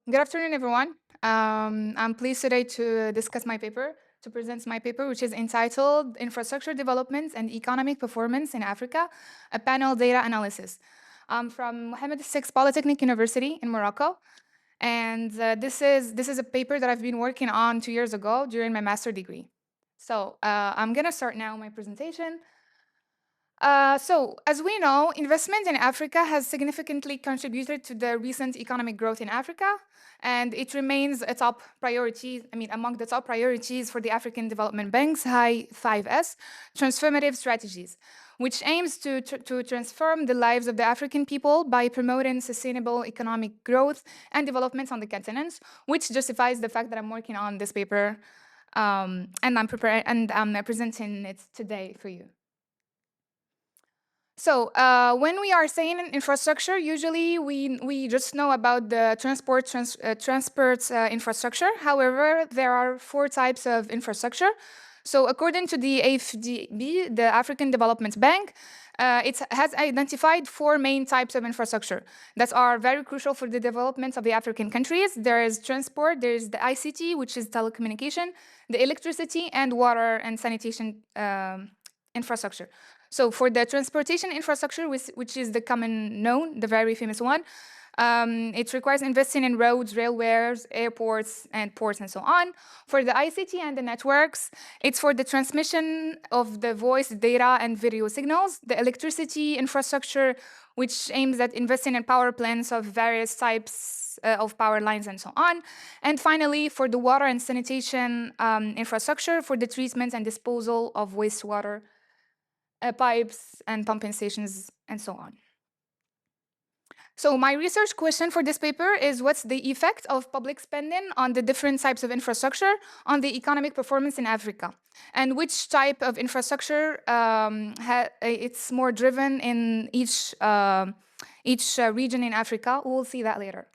Good afternoon, everyone. I'm pleased today to discuss my paper, to present my paper, which is entitled Infrastructure Development and Economic Performance in Africa, a panel data analysis. I'm from Mohammed VI Polytechnic University in Morocco. And this is a paper that I've been working on 2 years ago during my master degree. So I'm going to start now my presentation. So, as we know, investment in Africa has significantly contributed to the recent economic growth in Africa, and it remains a top priority, among the top priorities for the African Development Bank's High 5S transformative strategies, which aims to transform the lives of the African people by promoting sustainable economic growth and development on the continent, which justifies the fact that I'm working on this paper, and I'm presenting it today for you. So when we are saying infrastructure, usually we just know about the transport infrastructure. However, there are four types of infrastructure. So according to the AFDB, the African Development Bank, it has identified four main types of infrastructure that are very crucial for the development of the African countries. There is transport, there is the ICT, which is telecommunication, the electricity, and water and sanitation infrastructure. So for the transportation infrastructure, which is the common known, the very famous one, it requires investing in roads, railways, airports, and ports, and so on. For the ICT and the networks, it's for the transmission of the voice, data, and video signals. The electricity infrastructure, which aims at investing in power plants of various types of power lines, and so on. And finally, for the water and sanitation infrastructure, for the treatment and disposal of wastewater pipes and pumping stations, and so on. So my research question for this paper is what's the effect of public spending on the different types of infrastructure on the economic performance in Africa? And which type of infrastructure it's more driven in each region in Africa? We'll see that later.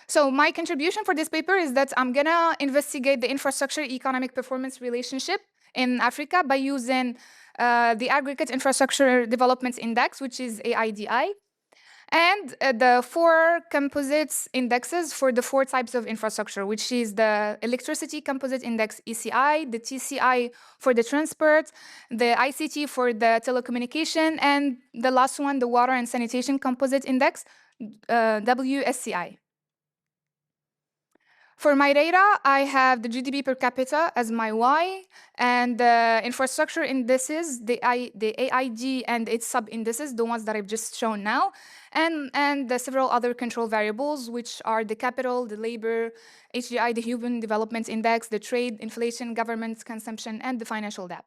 So my contribution for this paper is that I'm gonna investigate the infrastructure economic performance relationship in Africa by using the Aggregate Infrastructure Development Index, which is AIDI, and the four composite indexes for the four types of infrastructure, which is the Electricity Composite Index, ECI, the TCI for the transport, the ICT for the telecommunication, and the last one, the Water and Sanitation Composite Index, WSCI. For my data, I have the GDP per capita as my Y, and the infrastructure indices, the AID and its sub-indices, the ones that I've just shown now, and the several other control variables, which are the capital, the labor, HDI, the Human Development Index, the trade, inflation, government consumption, and the financial debt.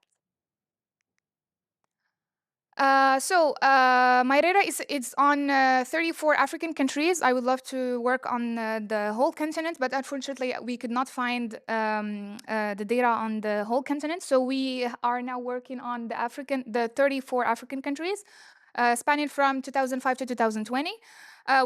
My data it's on 34 African countries. I would love to work on the whole continent, but unfortunately we could not find the data on the whole continent. So we are now working on the 34 African countries, spanning from 2005 to 2020.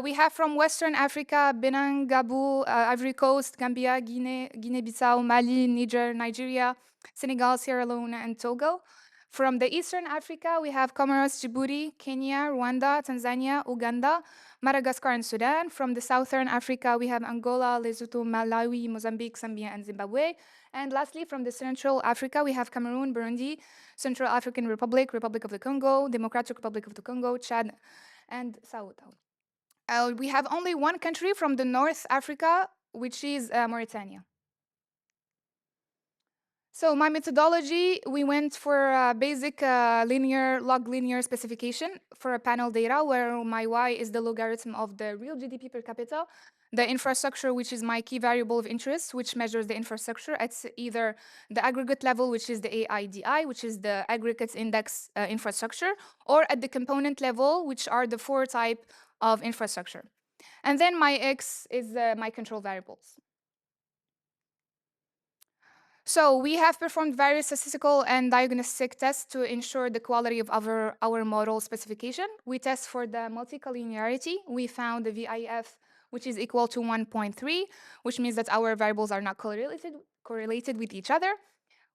We have from Western Africa, Benin, Gabon, Ivory Coast, Gambia, Guinea-Bissau, Mali, Niger, Nigeria, Senegal, Sierra Leone, and Togo. From the Eastern Africa, we have Comoros, Djibouti, Kenya, Rwanda, Tanzania, Uganda, Madagascar, and Sudan. From the Southern Africa, we have Angola, Lesotho, Malawi, Mozambique, Zambia, and Zimbabwe. And lastly, from the Central Africa, we have Cameroon, Burundi, Central African Republic, Republic of the Congo, Democratic Republic of the Congo, Chad, and Sao Tome. We have only one country from the North Africa, which is Mauritania. So my methodology, we went for a basic log linear specification for a panel data where my Y is the logarithm of the real GDP per capita, the infrastructure, which is my key variable of interest, which measures the infrastructure at either the aggregate level, which is the AIDI, which is the aggregate index infrastructure, or at the component level, which are the four type of infrastructure. And then my X is my control variables. So we have performed various statistical and diagnostic tests to ensure the quality of our model specification. We test for the multicollinearity. We found the VIF, which is equal to 1.3, which means that our variables are not correlated with each other.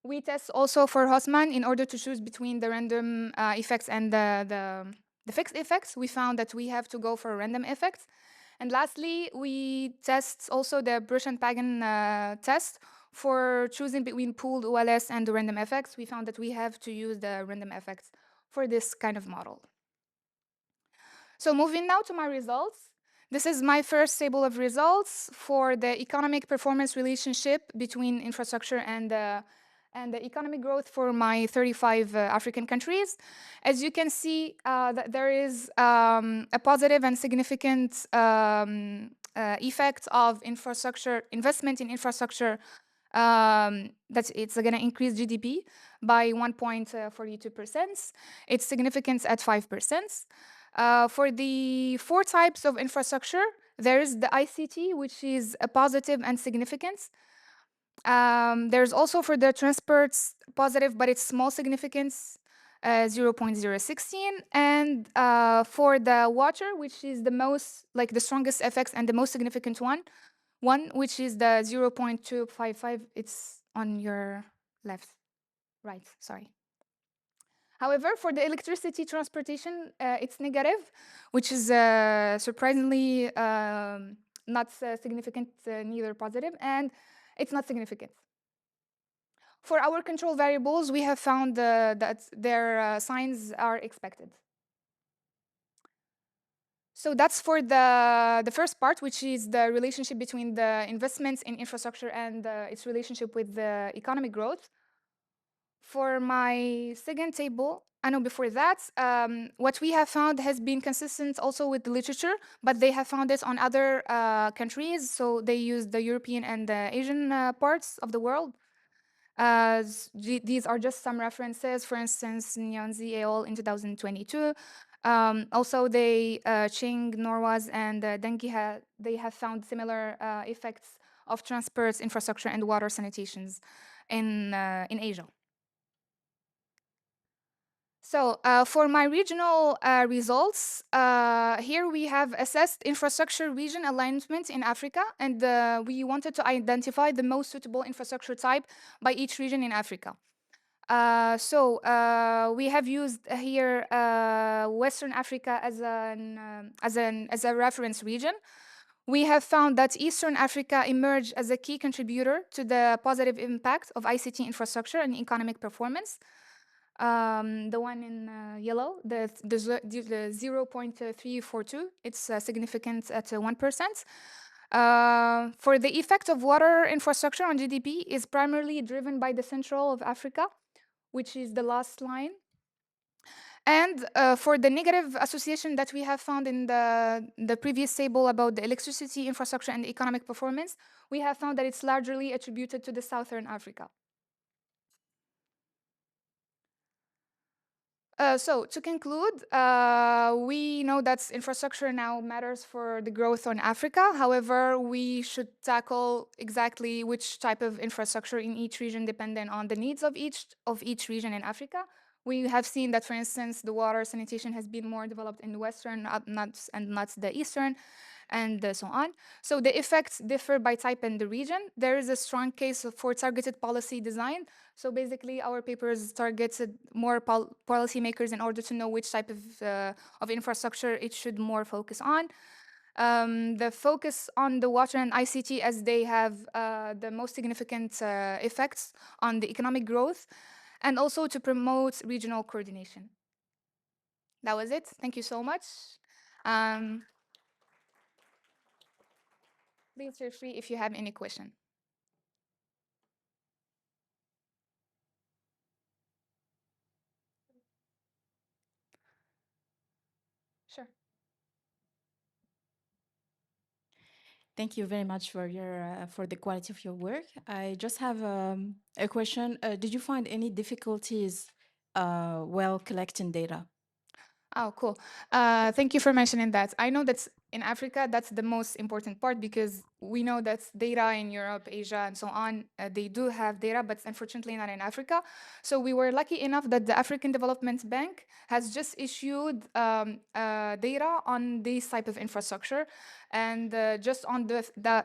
We test also for Haussmann in order to choose between the random effects and the fixed effects. We found that we have to go for random effects. And lastly, we test also the Brush and Pagan test for choosing between pooled OLS and the random effects. We found that we have to use the random effects for this kind of model. So moving now to my results. This is my first table of results for the economic performance relationship between infrastructure and the economic growth for my 35 African countries. As you can see, that there is a positive and significant effect of infrastructure investment in infrastructure that it's going to increase GDP by 1.42%. It's significant at 5%. For the four types of infrastructure, there is the ICT, which is a positive and significant. There's also for the transports positive, but it's small significance, 0.016. And for the water, which is the most, like the strongest effects and the most significant one which is the 0.255. It's on your left, right, sorry. However, for the electricity transportation, it's negative, which is surprisingly not significant, neither positive, and it's not significant. For our control variables, we have found that their signs are expected. So that's for the first part, which is the relationship between the investments in infrastructure and its relationship with the economic growth. For my second table, I know before that, what we have found has been consistent also with the literature, but they have found it on other countries. So they use the European and the Asian parts of the world. These are just some references. For instance, Nyanzi et al. In 2022. Also, Ching, Norwas, and Dengi they have found similar effects of transport, infrastructure, and water sanitations in Asia. So for my regional results, here we have assessed infrastructure region alignment in Africa, and we wanted to identify the most suitable infrastructure type by each region in Africa. We have used here Western Africa as a reference region. We have found that Eastern Africa emerged as a key contributor to the positive impact of ICT infrastructure and economic performance. The one in yellow, the 0.342, it's significant at 1%. For the effect of water infrastructure on GDP is primarily driven by the central of Africa, which is the last line. And for the negative association that we have found in the previous table about the electricity infrastructure and economic performance, we have found that it's largely attributed to the Southern Africa. So to conclude, we know that infrastructure now matters for the growth on Africa. However, we should tackle exactly which type of infrastructure in each region depending on the needs of each region in Africa. We have seen that, for instance, the water sanitation has been more developed in the Western and not the Eastern, and so on. So the effects differ by type and the region. There is a strong case for targeted policy design. So basically, our papers targeted more policymakers in order to know which type of infrastructure it should more focus on. The focus on the water and ICT as they have the most significant effects on the economic growth, and also to promote regional coordination. That was it. Thank you so much. Please feel free if you have any question. Sure. Thank you very much for your for the quality of your work. I just have a question. Did you find any difficulties while collecting data? Oh, cool. Thank you for mentioning that. I know that in Africa, that's the most important part because we know that data in Europe, Asia, and so on, they do have data, but unfortunately not in Africa. So we were lucky enough that the African Development Bank has just issued data on this type of infrastructure and just on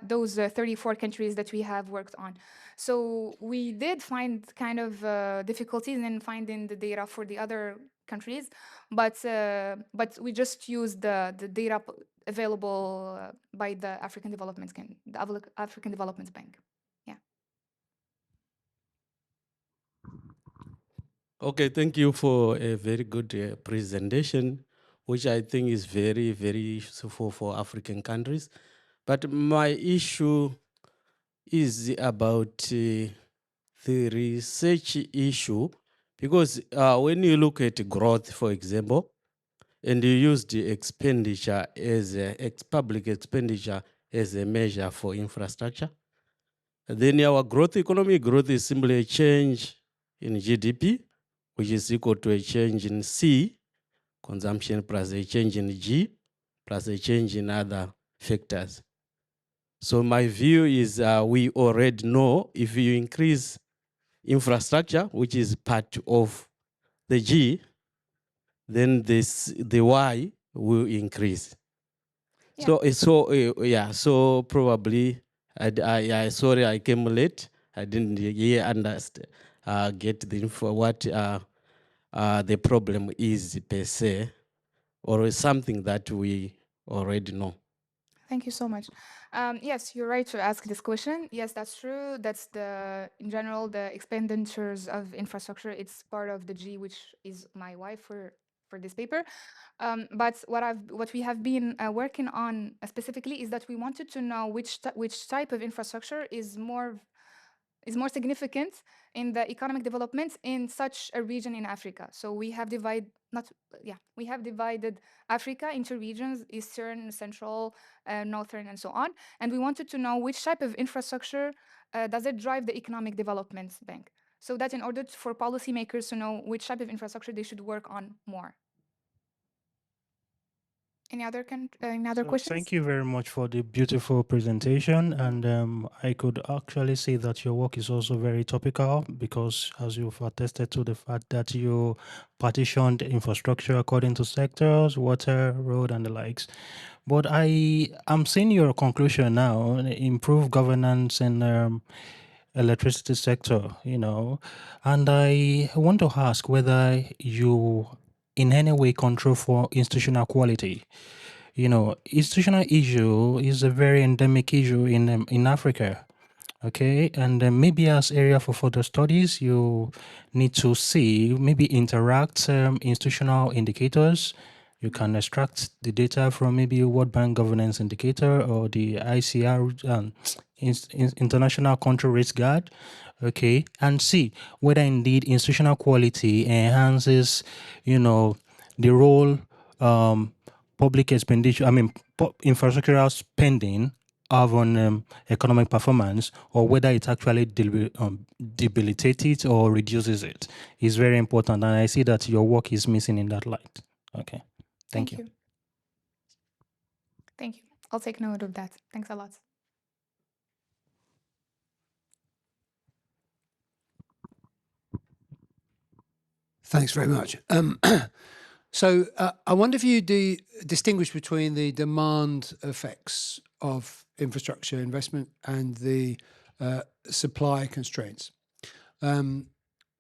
those 34 countries that we have worked on. So we did find kind of difficulties in finding the data for the other countries, but we just use the data available by the African Development African Development Bank. Yeah. Okay, thank you for a very good presentation, which I think is very, very useful for African countries. But my issue is about the research issue, because when you look at growth, for example, and you use the expenditure as public expenditure as a measure for infrastructure, then our economic growth is simply a change in GDP, which is equal to a change in C, consumption, plus a change in G, plus a change in other factors. So my view is we already know if you increase infrastructure, which is part of the G, then the Y will increase. Yeah. So probably sorry I came late. I didn't understand get the info what the problem is per se, or something that we already know. Thank you so much. Yes, you're right to ask this question. Yes, that's true. That's in general, the expenditures of infrastructure. It's part of the G, which is my wife for this paper. But what we have been working on specifically is that we wanted to know which type of infrastructure is more significant in the economic development in such a region in Africa. So we have divided Africa into regions: Eastern, Central, Northern, and so on. And we wanted to know which type of infrastructure does it drive the economic development bank. So that in order for policymakers to know which type of infrastructure they should work on more. Any other questions? Thank you very much for the beautiful presentation. And I could actually say that your work is also very topical, because as you've attested to the fact that you partitioned infrastructure according to sectors, water, road, and the likes. But I'm seeing your conclusion now: improve governance and electricity sector, and I want to ask whether you in any way control for institutional quality. Institutional issue is a very endemic issue in Africa. Okay, and maybe as area for further studies, you need to see, maybe interact institutional indicators. You can extract the data from maybe World Bank Governance Indicator or the ICR, International Country Risk Guard, okay, and see whether indeed institutional quality enhances, the role public expenditure, infrastructural spending have on economic performance, or whether it actually debilitates it or reduces it, is very important. And I see that your work is missing in that light. Okay. Thank you. Thank you. I'll take note of that. Thanks a lot. Thanks very much. So I wonder if you distinguish between the demand effects of infrastructure investment and the supply constraints.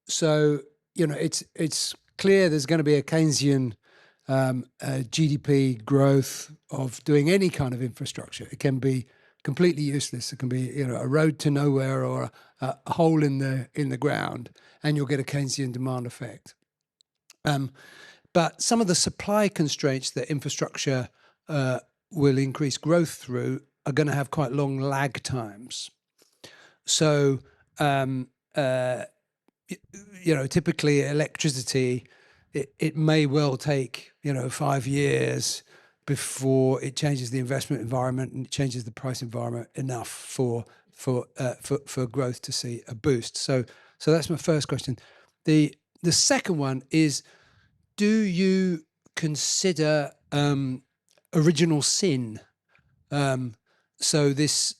So it's clear there's going to be a Keynesian GDP growth of doing any kind of infrastructure. It can be completely useless. It can be a road to nowhere or a hole in the ground, and you'll get a Keynesian demand effect. But some of the supply constraints that infrastructure will increase growth through are going to have quite long lag times. So, typically electricity, it may well take 5 years before it changes the investment environment and it changes the price environment enough for growth to see a boost. So that's my first question. The second one is, do you consider original sin? So this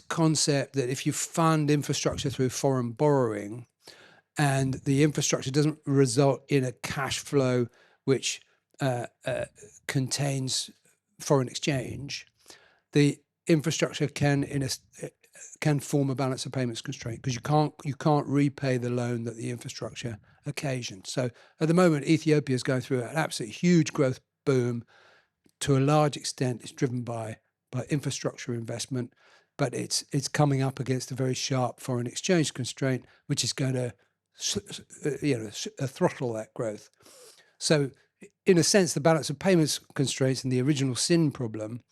concept that if you fund infrastructure through foreign borrowing and the infrastructure doesn't result in a cash flow which contains foreign exchange, the infrastructure can form a balance of payments constraint, because you can't repay the loan that the infrastructure occasioned. So at the moment, Ethiopia is going through an absolutely huge growth boom. to a large extent, it's driven by infrastructure investment, but it's coming up against a very sharp foreign exchange constraint, which is going to throttle that growth. So, in a sense, the balance of payments constraints and the original sin problem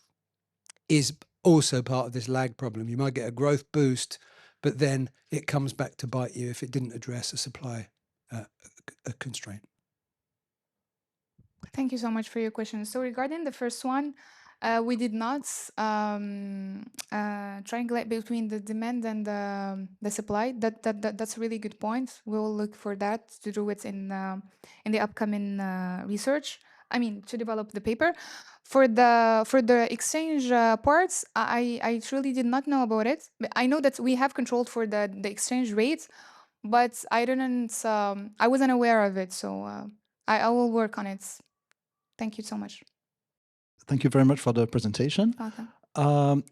is also part of this lag problem. You might get a growth boost, but then it comes back to bite you if it didn't address a supply a constraint. Thank you so much for your question. So regarding the first one, we did not triangulate between the demand and the supply. That's a really good point. We'll look for that to do it in the upcoming research. I mean, to develop the paper. For the exchange parts, I truly did not know about it. But I know that we have control for the exchange rate, but I didn't. I wasn't aware of it, so I will work on it. Thank you so much. Thank you very much for the presentation. Welcome.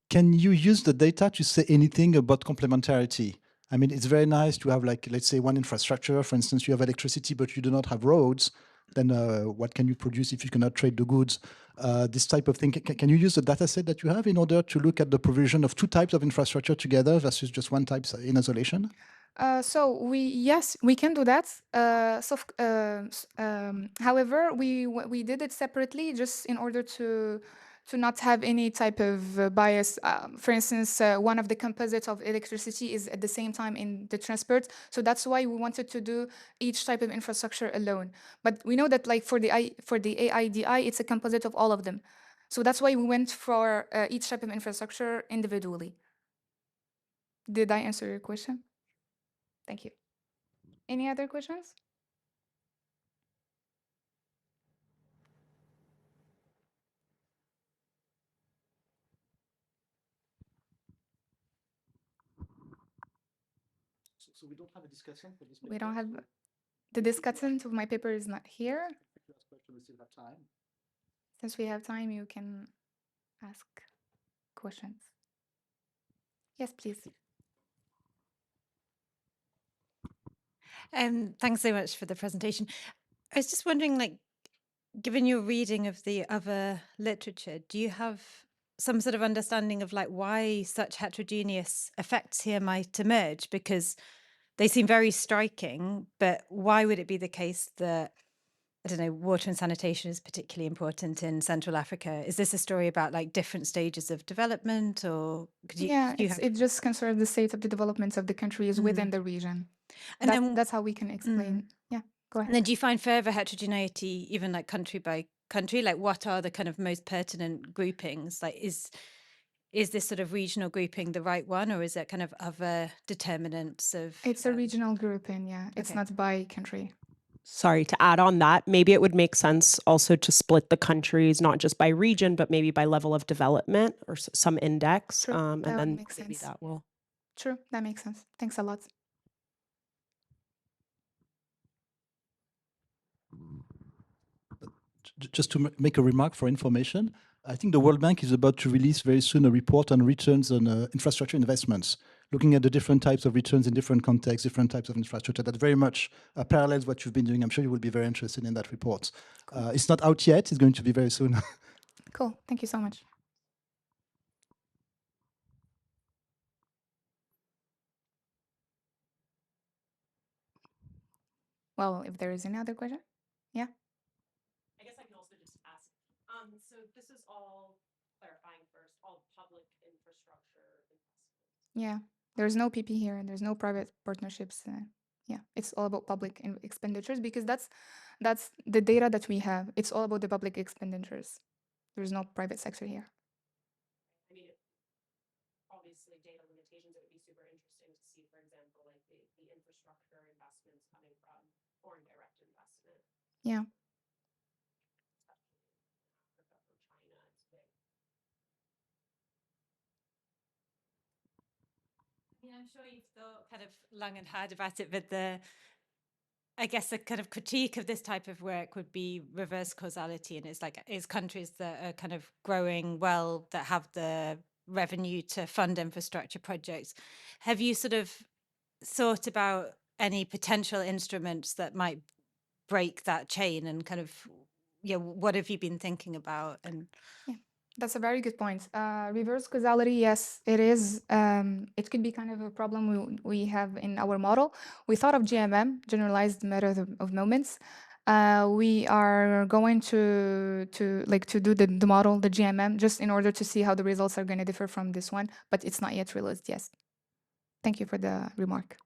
Can you use the data to say anything about complementarity? I mean, it's very nice to have, like, let's say, one infrastructure. For instance, you have electricity, but you do not have roads. Then what can you produce if you cannot trade the goods? This type of thing. Can you use the data set that you have in order to look at the provision of two types of infrastructure together versus just one type in isolation? So yes, we can do that. However, we did it separately just in order to not have any type of bias. For instance, one of the composites of electricity is at the same time in the transport. So that's why we wanted to do each type of infrastructure alone. But we know that, like, for the AIDI, it's a composite of all of them. So that's why we went for each type of infrastructure individually. Did I answer your question? Thank you. Any other questions? So we don't have a discussion for this paper? We don't have the discussant of my paper is not here. We still have time. Since we have time, you can ask questions. Yes, please. Thanks so much for the presentation. I was just wondering, like, given your reading of the other literature, do you have some sort of understanding of, like, why such heterogeneous effects here might emerge? Because they seem very striking, but why would it be the case that, I don't know, water and sanitation is particularly important in Central Africa? Is this a story about, like, different stages of development, or could you? Yeah, do you have? it just concerns the state of the development of the countries within the region. And then That's how we can explain. Yeah, go And ahead. then do you find further heterogeneity, even like country by country? Like, what are the kind of most pertinent groupings? Like, is this sort of regional grouping the right one, or is it kind of other determinants of? It's a regional grouping, yeah. It's Okay. not by country. Sorry, to add on that, maybe it would make sense also to split the countries, not just by region, but maybe by level of development or some index. True, And that would then make maybe sense. that will. True, that makes sense. Thanks a lot. Just to make a remark for information, I think the World Bank is about to release very soon a report on returns on infrastructure investments, looking at the different types of returns in different contexts, different types of infrastructure. That very much parallels what you've been doing. I'm sure you will be very interested in that report. Cool. It's not out yet. It's going to be very soon. Cool. Thank you so much. Well, if there is any other question, yeah. I guess I can also just ask. So this is all clarifying first, all public infrastructure investments. Yeah, there's no PP here, and there's no private partnerships. Yeah, it's all about public expenditures because that's the data that we have. It's all about the public expenditures. There's no private sector here. I mean, obviously data limitations, it would be super interesting to see, for example, like the infrastructure investments coming from foreign direct investment. Yeah. Yeah, I'm sure you've thought kind of long and hard about it, but I guess a kind of critique of this type of work would be reverse causality. And it's like, it's countries that are kind of growing well, that have the revenue to fund infrastructure projects. Have you sort of thought about any potential instruments that might break that chain and kind of yeah, what have you been thinking about? And That's a very good point. Reverse causality, yes, it is. It could be kind of a problem we have in our model. We thought of GMM, generalized method of moments. We are going to do the model, the GMM, just in order to see how the results are going to differ from this one, but it's not yet released. Yes. Thank you for the remark.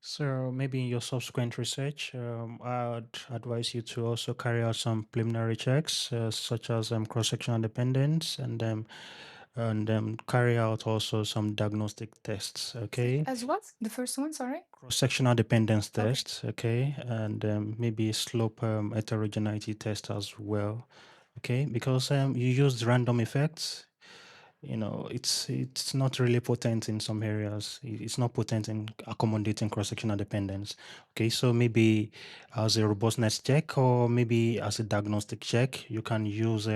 So maybe in your subsequent research, I'd advise you to also carry out some preliminary checks, such as cross-sectional dependence, and carry out also some diagnostic tests. Okay, As what? The first one, sorry? cross-sectional dependence Okay. tests. Okay, and maybe slope heterogeneity test as well. Okay, because you used random effects. You know, it's not really potent in some areas. It's not potent in accommodating cross-sectional dependence. Okay, so maybe as a robustness check or maybe as a diagnostic check, you can use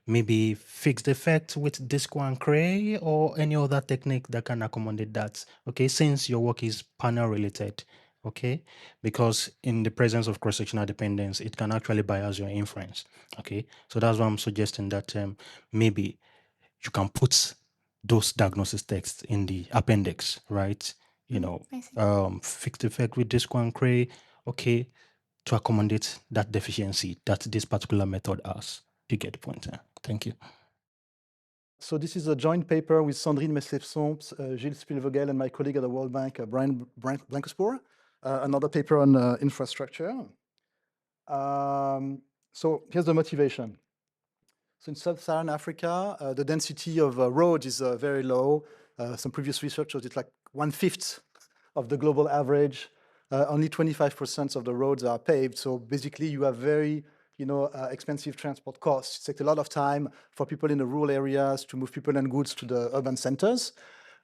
maybe fixed effect with Disco and Cray or any other technique that can accommodate that. Okay, since your work is panel related. Okay, because in the presence of cross-sectional dependence, it can actually bias your inference. Okay, so that's why I'm suggesting that maybe you can put those diagnosis texts in the appendix, right? You know, I see. fixed effect with Disco and Cray, okay, to accommodate that deficiency that this particular method has. You get the point. Thank you. So this is a joint paper with Sandrine Meslefson, Gilles Spielvogel, and my colleague at the World Bank, Brian Blankenspoor. Another paper on infrastructure. So here's the motivation. So in sub-Saharan Africa, the density of roads is very low. Some previous research showed it's like 1/5 of the global average. Only 25% of the roads are paved. So basically, you have very expensive transport costs. It takes a lot of time for people in the rural areas to move people and goods to the urban centers.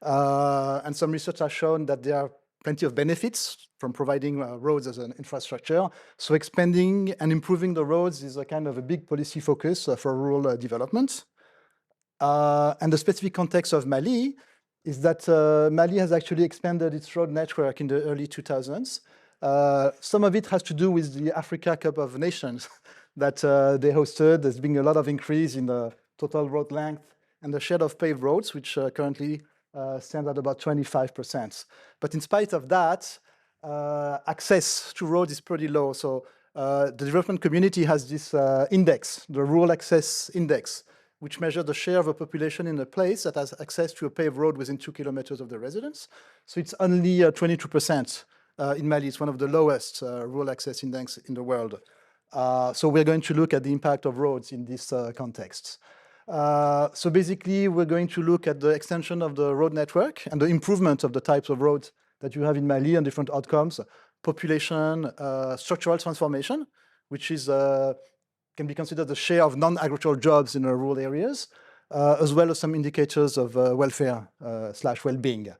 And some research has shown that there are plenty of benefits from providing roads as an infrastructure. So expanding and improving the roads is a kind of a big policy focus for rural development. And the specific context of Mali is that Mali has actually expanded its road network in the early 2000s. Some of it has to do with the Africa Cup of Nations that they hosted. There's been a lot of increase in the total road length and the share of paved roads, which currently stands at about 25%. But in spite of that, access to roads is pretty low. So the development community has this index, the Rural Access Index, which measures the share of a population in a place that has access to a paved road within 2 kilometers of the residence. So it's only 22% in Mali. It's one of the lowest rural access index in the world. So we're going to look at the impact of roads in this context. So basically, we're going to look at the extension of the road network and the improvement of the types of roads that you have in Mali and different outcomes, population, structural transformation, which is can be considered the share of non-agricultural jobs in rural areas, as well as some indicators of welfare / well-being.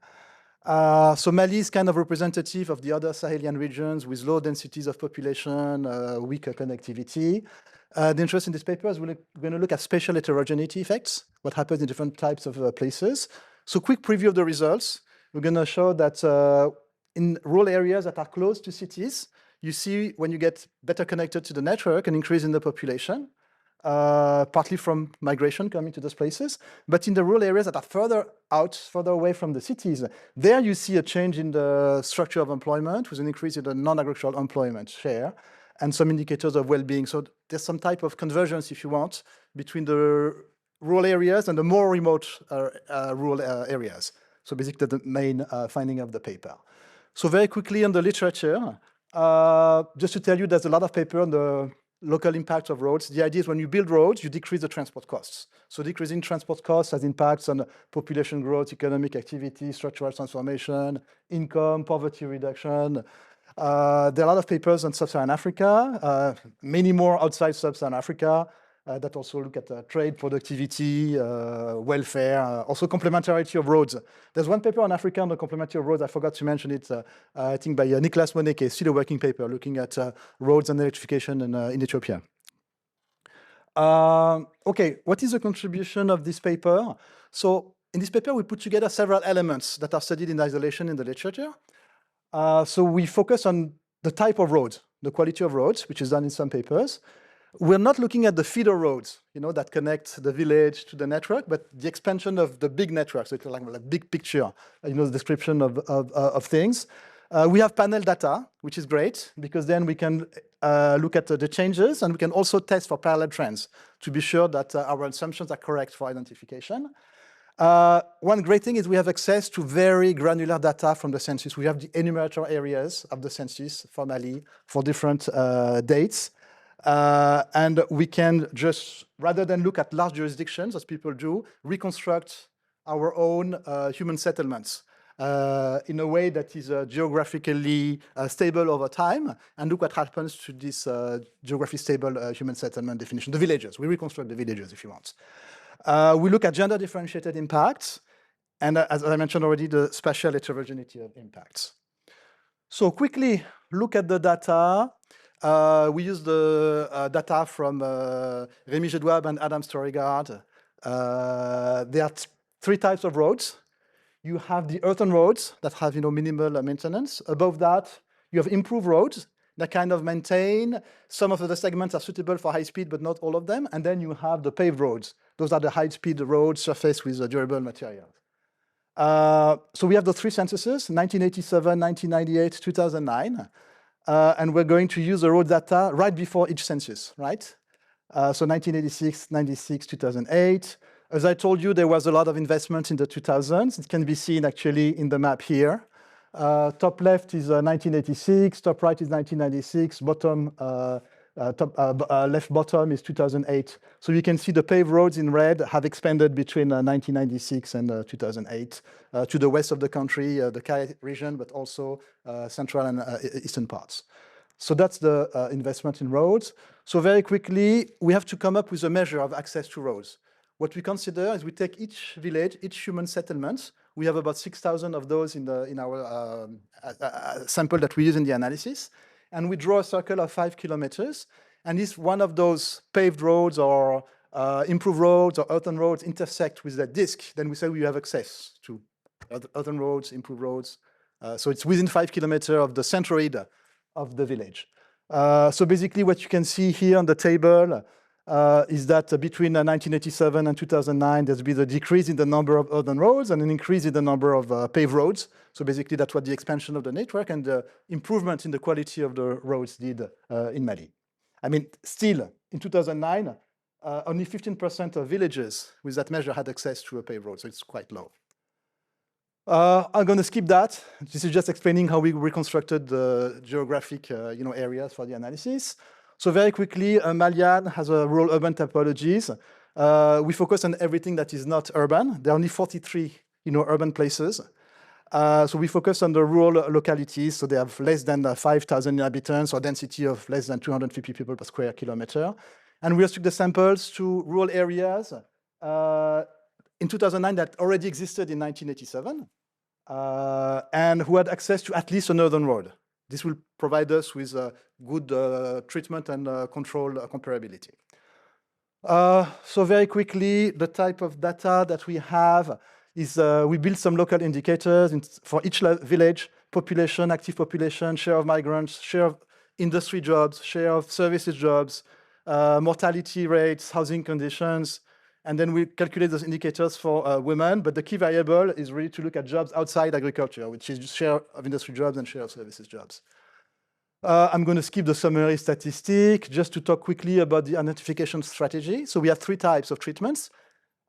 So Mali is kind of representative of the other Sahelian regions with low densities of population, weaker connectivity. The interest in this paper is we're going to look at spatial heterogeneity effects, what happens in different types of places. So quick preview of the results. We're going to show that in rural areas that are close to cities, you see when you get better connected to the network, an increase in the population, partly from migration coming to those places. But in the rural areas that are further out, further away from the cities, there you see a change in the structure of employment with an increase in the non-agricultural employment share and some indicators of well-being. So there's some type of convergence, if you want, between the rural areas and the more remote rural areas. So basically the main finding of the paper. So very quickly on the literature, just to tell you, there's a lot of paper on the local impact of roads. The idea is when you build roads, you decrease the transport costs. So decreasing transport costs has impacts on population growth, economic activity, structural transformation, income, poverty reduction. There are a lot of papers on sub-Saharan Africa, many more outside sub-Saharan Africa. that also look at trade, productivity, welfare, also complementarity of roads. There's one paper on Africa on the complementarity of roads. I forgot to mention it, I think by Nicolas Moneke, still a working paper looking at roads and electrification in Ethiopia. Okay, what is the contribution of this paper? So in this paper, we put together several elements that are studied in isolation in the literature. So we focus on the type of roads, the quality of roads, which is done in some papers. We're not looking at the feeder roads, that connect the village to the network, but the expansion of the big network. So it's like a big picture, the description of things. We have panel data, which is great, because then we can look at the changes, and we can also test for parallel trends to be sure that our assumptions are correct for identification. One great thing is we have access to very granular data from the census. We have the enumerator areas of the census for Mali for different dates. And we can just, rather than look at large jurisdictions, as people do, reconstruct our own human settlements in a way that is geographically stable over time, and look what happens to this geographically stable human settlement definition, the villages. We reconstruct the villages, if you want. We look at gender differentiated impacts, and as I mentioned already, the spatial heterogeneity of impacts. So quickly look at the data. We use the data from Rémi Jedouab and Adam Storygard. There are three types of roads. You have the earthen roads that have minimal maintenance. Above that, you have improved roads that kind of maintain. Some of the segments are suitable for high speed, but not all of them. And then you have the paved roads. Those are the high-speed roads surfaced with durable materials. So we have the three censuses, 1987, 1998, 2009. And we're going to use the road data right before each census, right? So 1986, 96, 2008. As I told you, there was a lot of investment in the 2000s. It can be seen actually in the map here. Top left is 1986, top right is 1996, bottom left bottom is 2008. So you can see the paved roads in red have expanded between 1996 and 2008 to the west of the country, the Kaya region, but also central and eastern parts. So that's the investment in roads. So very quickly, we have to come up with a measure of access to roads. What we consider is we take each village, each human settlement. We have about 6,000 of those in our sample that we use in the analysis. And we draw a circle of 5 kilometers. And if one of those paved roads or improved roads or earthen roads intersect with that disk, then we say we have access to earthen roads, improved roads. So it's within 5 kilometers of the centroid of the village. So basically what you can see here on the table is that between 1987 and 2009, there's been a decrease in the number of earthen roads and an increase in the number of paved roads. So basically, that's what the expansion of the network and the improvement in the quality of the roads did in Mali. I mean, still, in 2009, only 15% of villages with that measure had access to a paved road, so it's quite low. I'm going to skip that. This is just explaining how we reconstructed the geographic areas for the analysis. So very quickly, Malian has a rural-urban typologies. We focus on everything that is not urban. There are only 43 urban places. So we focus on the rural localities. So they have less than 5,000 inhabitants or density of less than 250 people per square kilometer. And we restrict the samples to rural areas in 2009 that already existed in 1987 and who had access to at least a northern road. This will provide us with good treatment and control comparability. So very quickly, the type of data that we have is we build some local indicators for each village, population, active population, share of migrants, share of industry jobs, share of services jobs, mortality rates, housing conditions, and then we calculate those indicators for women. But the key variable is really to look at jobs outside agriculture, which is share of industry jobs and share of services jobs. I'm going to skip the summary statistic just to talk quickly about the identification strategy. So we have three types of treatments.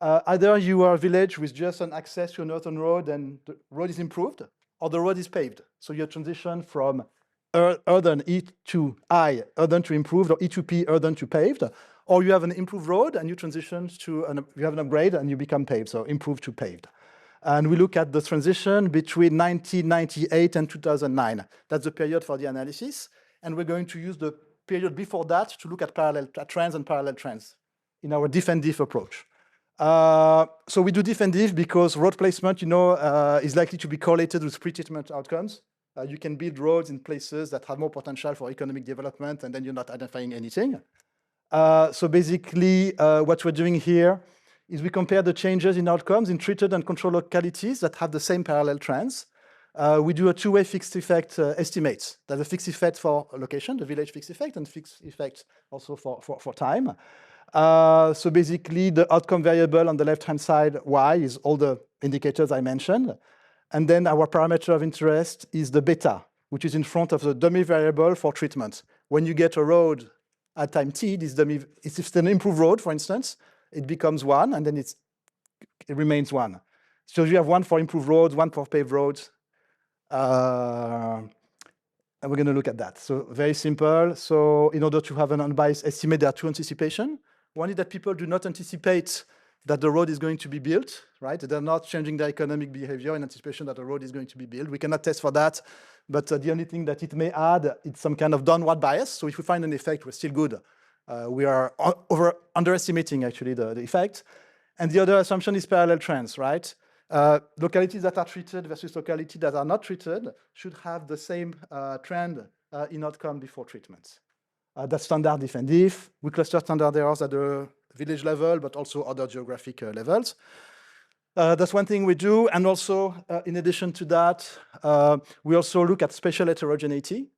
Either you are a village with just an access to an earthen road and the road is improved, or the road is paved. So you transition from earthen E to I, earthen to improved, or E to P, earthen to paved. Or you have an improved road and you transition to, you have an upgrade and you become paved, so improved to paved. And we look at the transition between 1998 and 2009. That's the period for the analysis. And we're going to use the period before that to look at parallel trends and parallel trends. in our diff and diff approach. So we do diff and diff because road placement, is likely to be correlated with pre-treatment outcomes. You can build roads in places that have more potential for economic development, and then you're not identifying anything. So basically, what we're doing here is we compare the changes in outcomes in treated and control localities that have the same parallel trends. We do a two-way fixed effect estimates. There's a fixed effect for location, the village fixed effect, and fixed effect also for time. So basically, the outcome variable on the left-hand side, y, is all the indicators I mentioned. And then our parameter of interest is the beta, which is in front of the dummy variable for treatment. When you get a road at time t, this dummy, if it's an improved road, for instance, it becomes 1, and then it remains 1. So you have 1 for improved roads, 1 for paved roads. And we're going to look at that. So very simple. So in order to have an unbiased estimate, there are two anticipations. One is that people do not anticipate that the road is going to be built, right? They're not changing their economic behavior in anticipation that the road is going to be built. We cannot test for that, but the only thing that it may add, it's some kind of downward bias. So if we find an effect, we're still good. We are underestimating actually the effect. And the other assumption is parallel trends, right? Localities that are treated versus localities that are not treated should have the same trend in outcome before treatment. That's standard diff and diff. We cluster standard errors at the village level, but also other geographic levels. That's one thing we do. And also, in addition to that, we also look at spatial heterogeneity.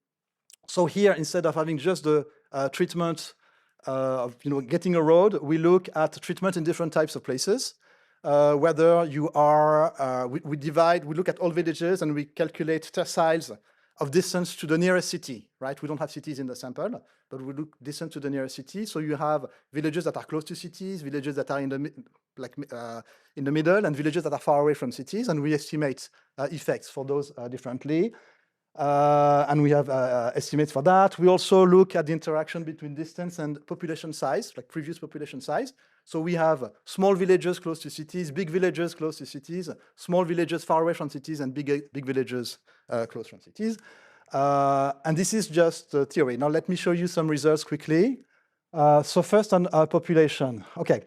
So here, instead of having just the treatment of getting a road, we look at treatment in different types of places. Whether you are, we look at all villages and we calculate terciles of distance to the nearest city, right? We don't have cities in the sample, but we look distance to the nearest city. So you have villages that are close to cities, villages that are in the middle, and villages that are far away from cities, and we estimate effects for those differently. And we have estimates for that. We also look at the interaction between distance and population size, like previous population size. So we have small villages close to cities, big villages close to cities, small villages far away from cities, and big villages close from cities. And this is just theory. Now let me show you some results quickly. So first on population. Okay,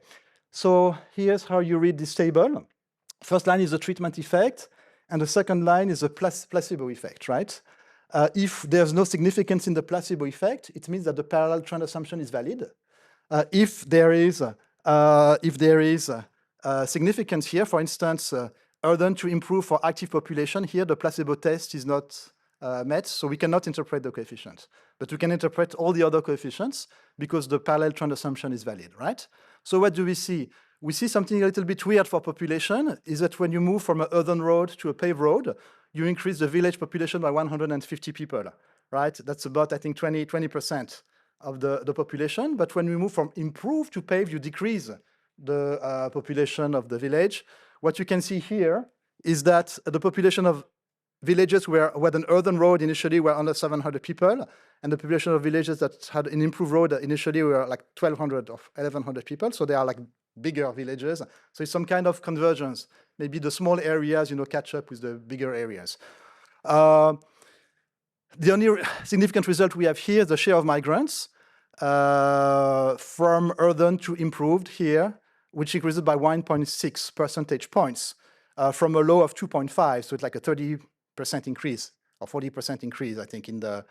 so here's how you read this table. First line is the treatment effect, and the second line is the placebo effect, right? If there's no significance in the placebo effect, it means that the parallel trend assumption is valid. If there is significance here, for instance, urban to improve for active population, here the placebo test is not met, so we cannot interpret the coefficient. But we can interpret all the other coefficients because the parallel trend assumption is valid, right? So what do we see? We see something a little bit weird for population, is that when you move from an earthen road to a paved road, you increase the village population by 150 people, right? That's about, I think, 20% of the population. But when we move from improved to paved, you decrease the population of the village. What you can see here is that the population of villages with an earthen road initially were under 700 people, and the population of villages that had an improved road initially were like 1,200 or 1,100 people. So they are like bigger villages. So it's some kind of convergence. Maybe the small areas, catch up with the bigger areas. The only significant result we have here is the share of migrants from earthen to improved here, which increases by 1.6 percentage points from a low of 2.5. So it's like a 30% increase or 40% increase, I think, in the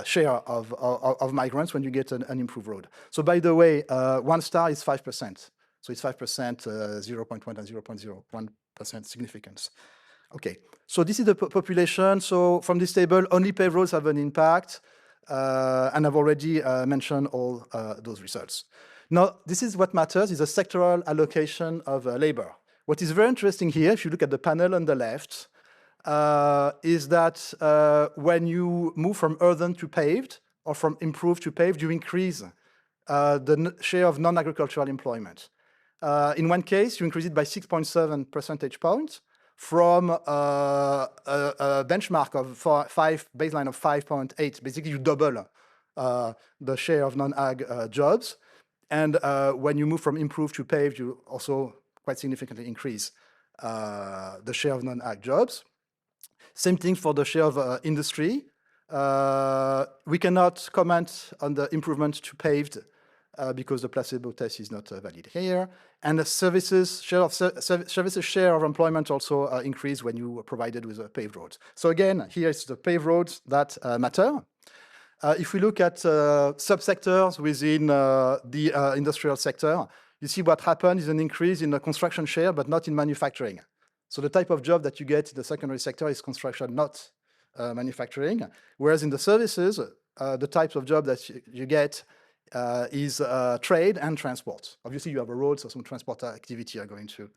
share of migrants when you get an improved road. So by the way, 1 star is 5%. So it's 5%, 0.1 and 0.01% significance. Okay, so this is the population. So from this table, only paved roads have an impact. And I've already mentioned all those results. Now, this is what matters, is a sectoral allocation of labor. What is very interesting here, if you look at the panel on the left, is that when you move from earthen to paved, or from improved to paved, you increase the share of non-agricultural employment. In one case, you increase it by 6.7 percentage points from a benchmark of baseline of 5.8. Basically, you double the share of non-ag jobs. And when you move from improved to paved, you also quite significantly increase the share of non-ag jobs. Same thing for the share of industry. We cannot comment on the improvement to paved because the placebo test is not valid here. And the services share of employment also increase when you are provided with paved roads. So again, here it's the paved roads that matter. If we look at subsectors within the industrial sector, you see what happened is an increase in the construction share, but not in manufacturing. So the type of job that you get in the secondary sector is construction, not manufacturing. Whereas in the services, the types of job that you get is trade and transport. Obviously, you have a road, so some transport activity are going to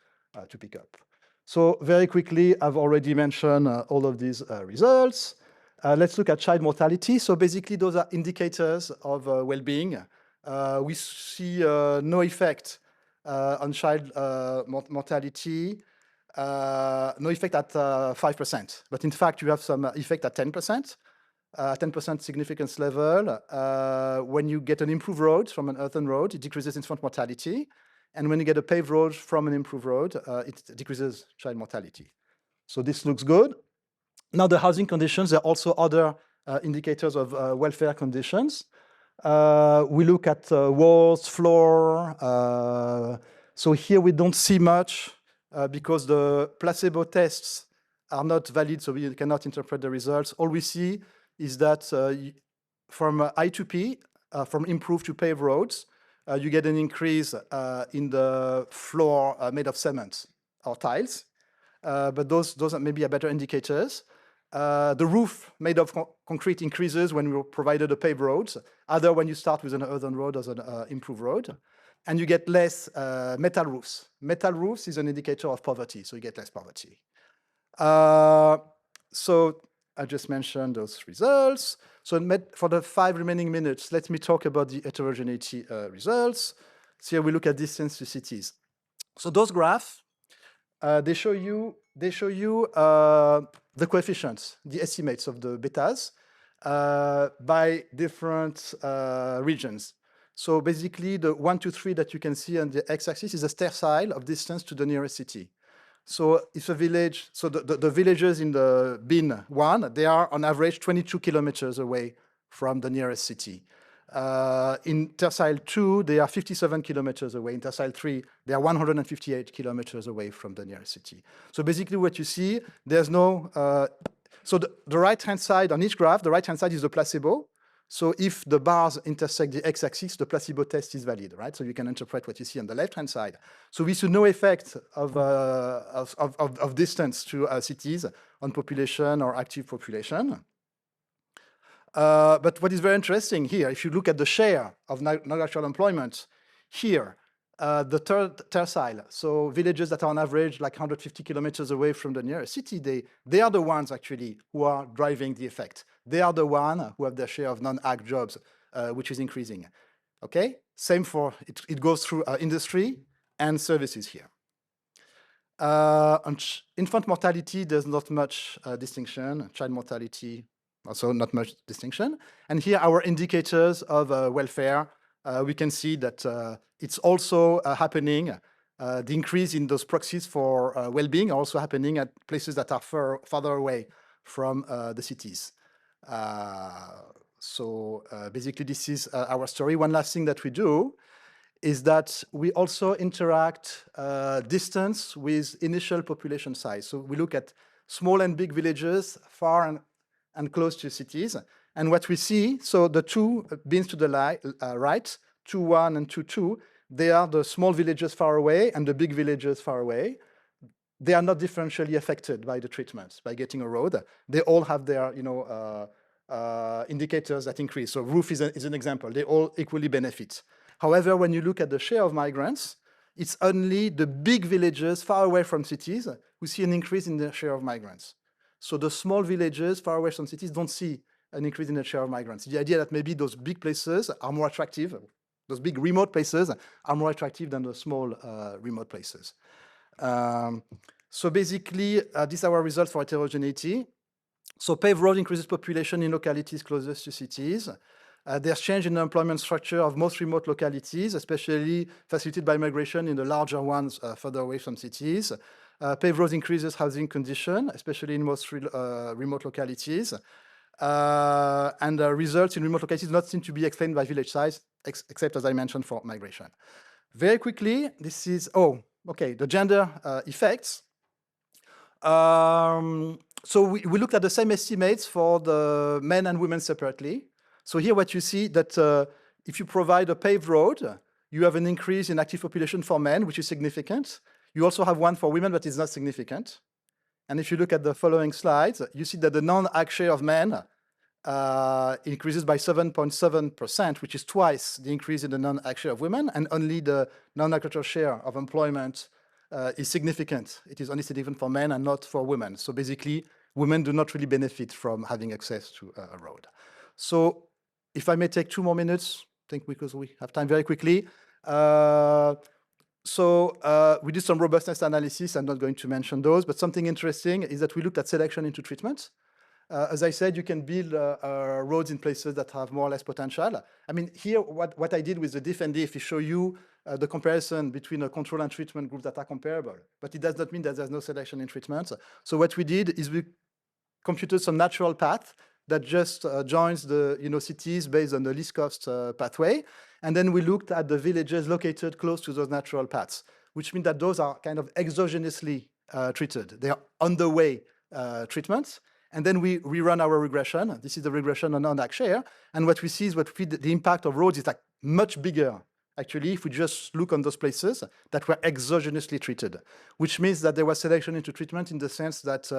pick up. So very quickly, I've already mentioned all of these results. Let's look at child mortality. So basically, those are indicators of well-being. We see no effect on child mortality, no effect at 5%. But in fact, you have some effect at 10%. 10% significance level. When you get an improved road from an earthen road, it decreases infant mortality. And when you get a paved road from an improved road, it decreases child mortality. So this looks good. Now, the housing conditions, there are also other indicators of welfare conditions. We look at walls, floor. So here we don't see much because the placebo tests are not valid, so we cannot interpret the results. All we see is that from I to P, from improved to paved roads, you get an increase in the floor made of cement or tiles. But those are maybe a better indicators. The roof made of concrete increases when we provided a paved roads, either when you start with an earthen road or an improved road. And you get less metal roofs. Metal roofs is an indicator of poverty, so you get less poverty. So I just mentioned those results. So for the 5 remaining minutes, let me talk about the heterogeneity results. So here we look at distance to cities. So those graphs, they show you the coefficients, the estimates of the betas by different regions. So basically, the 1, 2, 3 that you can see on the x-axis is a tercile of distance to the nearest city. So if a village, so the villages in the bin 1, they are on average 22 kilometers away from the nearest city. In tercile 2, they are 57 kilometers away. In tercile 3, they are 158 kilometers away from the nearest city. So basically what you see, there's no, so the right-hand side on each graph, the right-hand side is the placebo. So if the bars intersect the x-axis, the placebo test is valid, right? So you can interpret what you see on the left-hand side. So we see no effect of distance to cities on population or active population. But what is very interesting here, if you look at the share of non-actual employment, here, the third tercile, so villages that are on average like 150 kilometers away from the nearest city, they are the ones actually who are driving the effect. They are the ones who have their share of non-ag jobs, which is increasing. Okay, same for, it goes through industry and services here. On infant mortality, there's not much distinction. Child mortality, also not much distinction. And here our indicators of welfare, we can see that it's also happening. The increase in those proxies for well-being are also happening at places that are farther away from the cities. So basically this is our story. One last thing that we do is that we also interact distance with initial population size. So we look at small and big villages, far and close to cities. And what we see, so the two bins to the right, 2.1 and 2.2, they are the small villages far away and the big villages far away. They are not differentially affected by the treatments, by getting a road. They all have their, indicators that increase. So roof is an example. They all equally benefit. However, when you look at the share of migrants, it's only the big villages far away from cities who see an increase in the share of migrants. So the small villages far away from cities don't see an increase in the share of migrants. The idea that maybe those big places are more attractive, those big remote places are more attractive than the small remote places. So basically, these are our results for heterogeneity. So paved road increases population in localities closest to cities. There's change in the employment structure of most remote localities, especially facilitated by migration in the larger ones further away from cities. Paved roads increases housing condition, especially in most remote localities. And the results in remote locations do not seem to be explained by village size, except, as I mentioned, for migration. Very quickly, this is, the gender effects. So we looked at the same estimates for the men and women separately. So here what you see that if you provide a paved road, you have an increase in active population for men, which is significant. You also have one for women, but it's not significant. And if you look at the following slides, you see that the non-ag share of men increases by 7.7%, which is twice the increase in the non-ag share of women, and only the non-agricultural share of employment is significant. It is only significant for men and not for women. So basically, women do not really benefit from having access to a road. So if I may take 2 more minutes, I think because we have time very quickly. We did some robustness analysis. I'm not going to mention those, but something interesting is that we looked at selection into treatment. As I said, you can build roads in places that have more or less potential. I mean, here, what I did with the diff and diff is show you the comparison between a control and treatment group that are comparable, but it does not mean that there's no selection in treatment. So what we did is we computed some natural path that just joins the cities based on the least cost pathway. And then we looked at the villages located close to those natural paths, which means that those are kind of exogenously treated. They are on the way treatments. And then we rerun our regression. This is the regression on non-ag share. And what we see is the impact of roads is like much bigger, actually, if we just look on those places that were exogenously treated, which means that there was selection into treatment in the sense that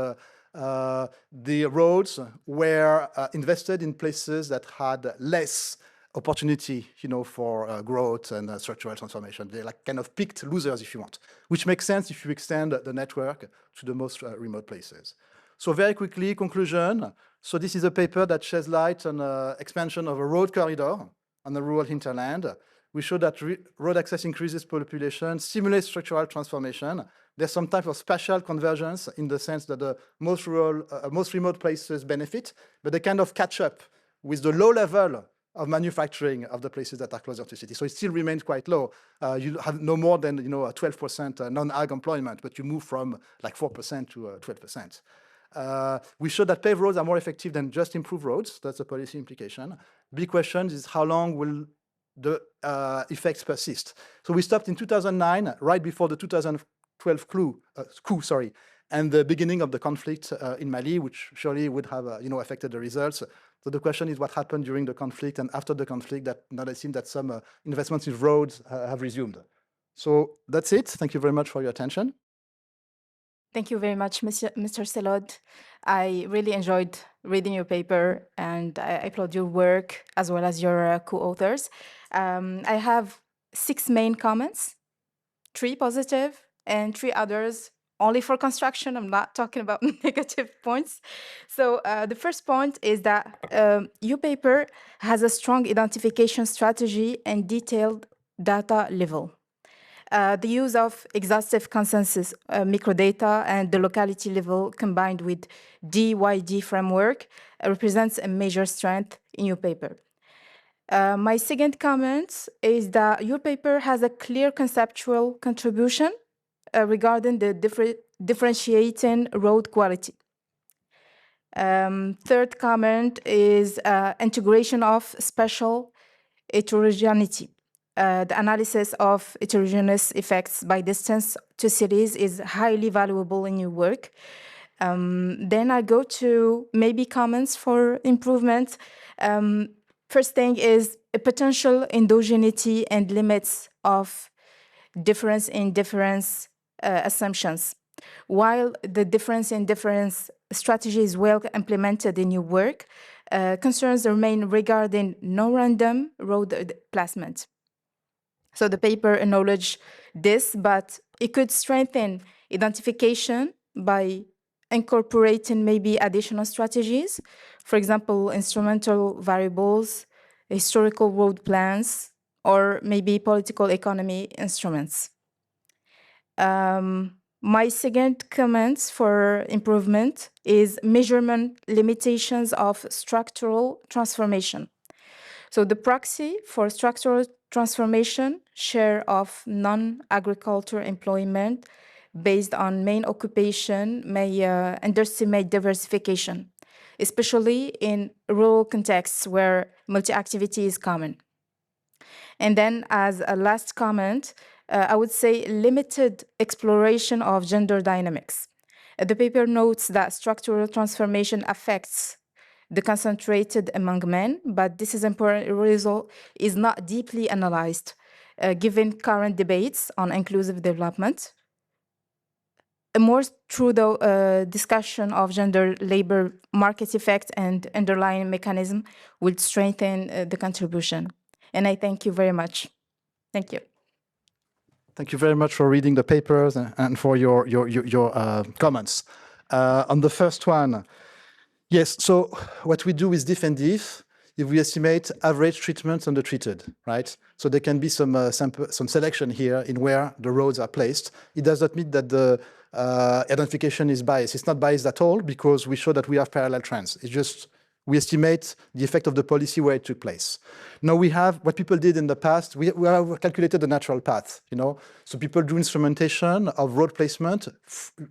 the roads were invested in places that had less opportunity, for growth and structural transformation. They're like kind of picked losers, if you want, which makes sense if you extend the network to the most remote places. So very quickly, conclusion. So this is a paper that sheds light on expansion of a road corridor on the rural hinterland. We show that road access increases population, stimulates structural transformation. There's some type of spatial convergence in the sense that the most remote places benefit, but they kind of catch up with the low level of manufacturing of the places that are closer to cities. So it still remains quite low. You have no more than a 12% non-ag employment, but you move from like 4% to 12%. We showed that paved roads are more effective than just improved roads. That's a policy implication. Big question is how long will the effects persist? So we stopped in 2009, right before the 2012 coup, and the beginning of the conflict in Mali, which surely would have affected the results. So the question is what happened during the conflict and after the conflict that now it seems that some investments in roads have resumed. So that's it. Thank you very much for your attention. Thank you very much, Mr. Selod. I really enjoyed reading your paper, and I applaud your work as well as your co-authors. I have 6 main comments, 3 positive and 3 others only for construction. I'm not talking about negative points. So the first point is that your paper has a strong identification strategy and detailed data level. The use of exhaustive consensus microdata and the locality level combined with DYD framework represents a major strength in your paper. My second comment is that your paper has a clear conceptual contribution regarding the differentiating road quality. Third comment is integration of spatial heterogeneity. The analysis of heterogeneous effects by distance to cities is highly valuable in your work. Then I go to maybe comments for improvement. First thing is a potential endogeneity and limits of difference in difference assumptions. While the difference in difference strategy is well implemented in your work, concerns remain regarding non-random road placement. So the paper acknowledged this, but it could strengthen identification by incorporating maybe additional strategies, for example, instrumental variables, historical road plans, or maybe political economy instruments. My second comment for improvement is measurement limitations of structural transformation. So the proxy for structural transformation, share of non-agriculture employment based on main occupation may underestimate diversification. especially in rural contexts where multi-activity is common. And then as a last comment, I would say limited exploration of gender dynamics. The paper notes that structural transformation affects the concentrated among men, but this is important result is not deeply analyzed given current debates on inclusive development. A more thorough discussion of gender labor market effect and underlying mechanism will strengthen the contribution. And I thank you very much. Thank you. Thank you very much for reading the papers and for your comments. On the first one, yes, so what we do with diff and diff, if we estimate average treatments undertreated, right? So there can be some selection here in where the roads are placed. It does not mean that the identification is biased. It's not biased at all because we show that we have parallel trends. It's just we estimate the effect of the policy where it took place. Now we have what people did in the past. We have calculated the natural path, you know. So people do instrumentation of road placement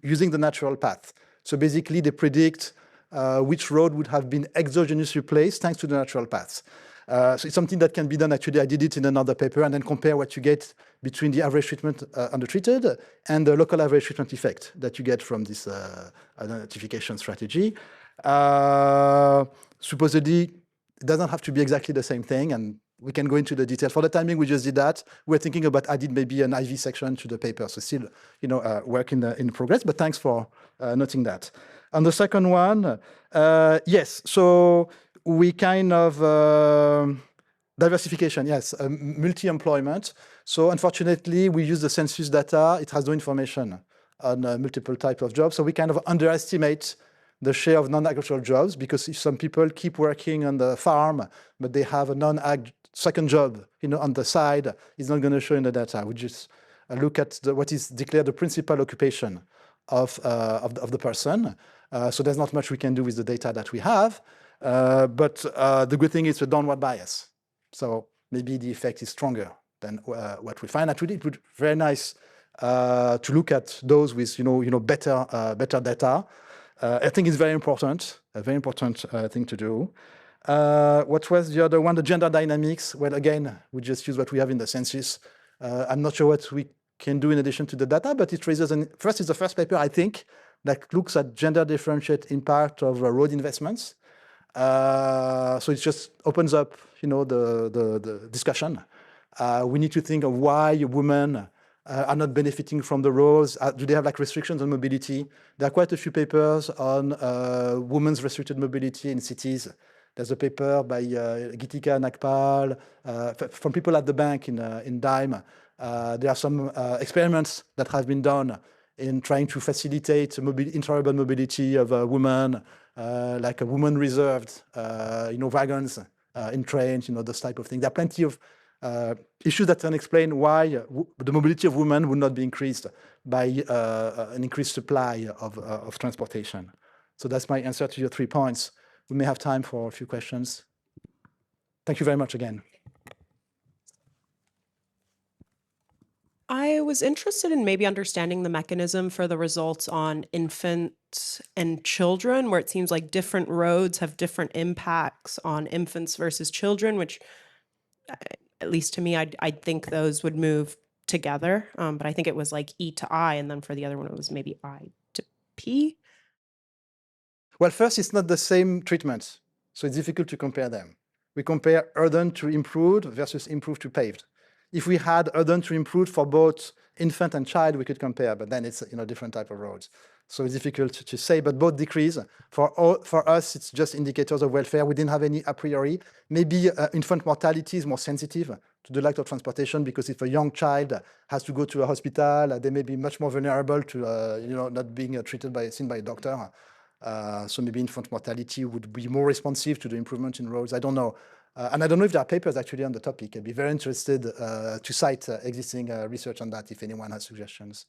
using the natural path. So basically they predict which road would have been exogenously placed thanks to the natural paths. So it's something that can be done. Actually, I did it in another paper and then compare what you get between the average treatment undertreated and the local average treatment effect that you get from this identification strategy. Supposedly, it doesn't have to be exactly the same thing, and we can go into the details. For the timing, we just did that. We're thinking about adding maybe an IV section to the paper, so still, you know, work in progress. But thanks for noting that. On the second one, yes. So we kind of diversification, yes, multi-employment. So unfortunately, we use the census data. It has no information on multiple types of jobs. So we kind of underestimate the share of non-agricultural jobs because if some people keep working on the farm, but they have a non-ag second job, you know, on the side, it's not going to show in the data. We just look at what is declared the principal occupation of the person. So there's not much we can do with the data that we have. But the good thing is a downward bias. So maybe the effect is stronger than what we find. Actually, it would be very nice to look at those with better data. I think it's very important, a very important thing to do. What was the other one? The gender dynamics. Well, again, we just use what we have in the census. I'm not sure what we can do in addition to the data, but it raises first is the first paper, I think, that looks at gender differentiate impact of road investments. So it just opens up, you know, the discussion. We need to think of why women are not benefiting from the roads. Do they have like restrictions on mobility? There are quite a few papers on women's restricted mobility in cities. There's a paper by Gitika Nagpal from people at the bank in Dime. There are some experiments that have been done in trying to facilitate intra-urban mobility of women, like a woman reserved, wagons in trains, those type of things. There are plenty of issues that can explain why the mobility of women would not be increased by an increased supply of transportation. So that's my answer to your 3 points. We may have time for a few questions. Thank you very much again. I was interested in maybe understanding the mechanism for the results on infants and children, where it seems like different roads have different impacts on infants versus children, which, at least to me, I'd think those would move together. But I think it was like E to I, and then for the other one, it was maybe I to P. Well, first, it's not the same treatment, so it's difficult to compare them. We compare urban to improved versus improved to paved. If we had urban to improved for both infant and child, we could compare, but then it's different type of roads. So it's difficult to say, but both decrease. For us, it's just indicators of welfare. We didn't have any a priori. Maybe infant mortality is more sensitive to the lack of transportation because if a young child has to go to a hospital, they may be much more vulnerable to not being seen by a doctor. So maybe infant mortality would be more responsive to the improvement in roads. I don't know. And I don't know if there are papers actually on the topic. I'd be very interested to cite existing research on that if anyone has suggestions.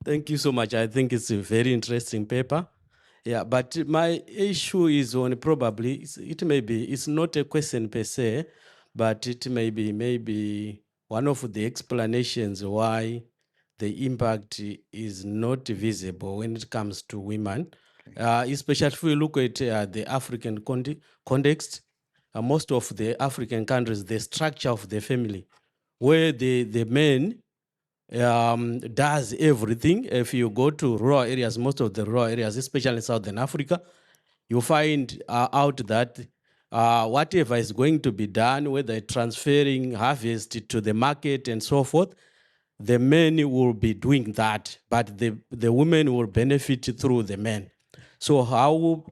Thank you so much. I think it's a very interesting paper. Yeah, but my issue is on probably, it's not a question per se, but it may be maybe one of the explanations why the impact is not visible when it comes to women. Especially if we look at the African context, most of the African countries, the structure of the family, where the man does everything. If you go to rural areas, most of the rural areas, especially in Southern Africa, you find out that whatever is going to be done, whether transferring harvest to the market and so forth, the men will be doing that, but the women will benefit through the men. So how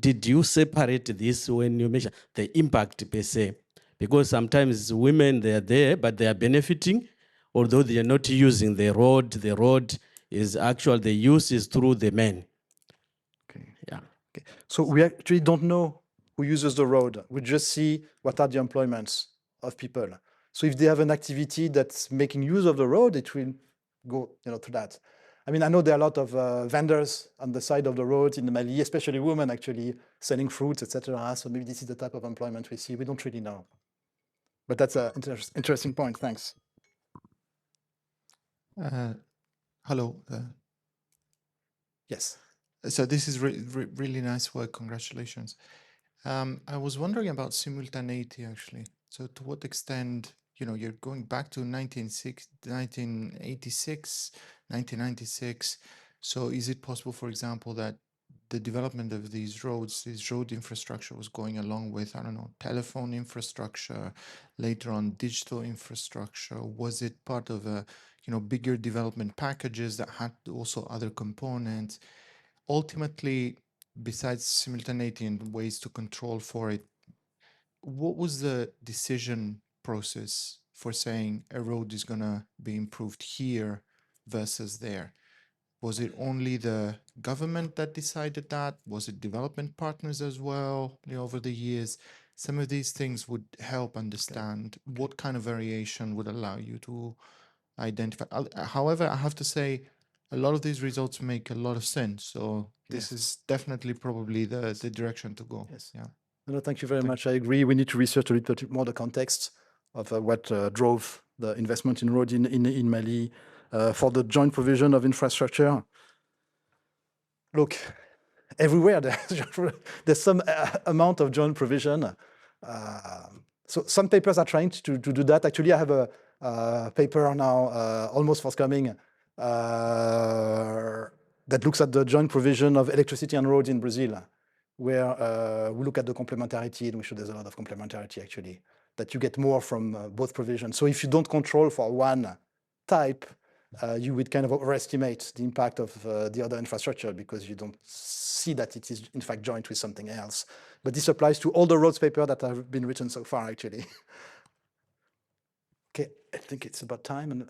did you separate this when you measure the impact per se? Because sometimes women, they are there, but they are benefiting, although they are not using the road. The road is actually, the use is through the men. Okay. Yeah. Okay. So we actually don't know who uses the road. We just see what are the employments of people. So if they have an activity that's making use of the road, it will go, to that. I mean, I know there are a lot of vendors on the side of the road in Mali, especially women actually selling fruits, etc. So maybe this is the type of employment we see. We don't really know. But that's an interesting point. Thanks. Hello. Yes. So this is really nice work. Congratulations. I was wondering about simultaneity, actually. So to what extent, you're going back to 1986, 1996. So is it possible, for example, that the development of these roads, this road infrastructure was going along with, I don't know, telephone infrastructure, later on digital infrastructure? Was it part of a, bigger development packages that had also other components? Ultimately, besides simultaneity and ways to control for it, what was the decision process for saying a road is going to be improved here versus there? Was it only the government that decided that? Was it development partners as well, over the years? Some of these things would help understand what kind of variation would allow you to identify. However, I have to say, a lot of these results make a lot of sense. So this is definitely probably the direction to go. Yes. Yeah. No, thank you very much. I agree. We need to research a little bit more the context of what drove the investment in road in Mali for the joint provision of infrastructure. Look, everywhere there's some amount of joint provision. So some papers are trying to do that. Actually, I have a paper now almost forthcoming that looks at the joint provision of electricity and roads in Brazil, where we look at the complementarity, and we show there's a lot of complementarity actually, that you get more from both provisions. So if you don't control for one type, you would kind of overestimate the impact of the other infrastructure because you don't see that it is in fact joined with something else. But this applies to all the roads paper that have been written so far actually. Okay, I think it's about time. And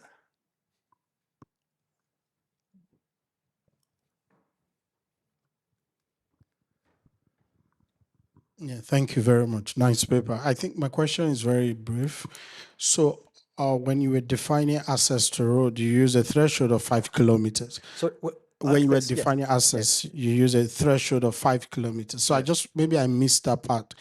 yeah, thank you very much. Nice paper. I think my question is very brief. So when you were defining access to road, you use a threshold of 5 kilometers. so When you were defining access, you use a threshold of 5 kilometers. So maybe I missed that part.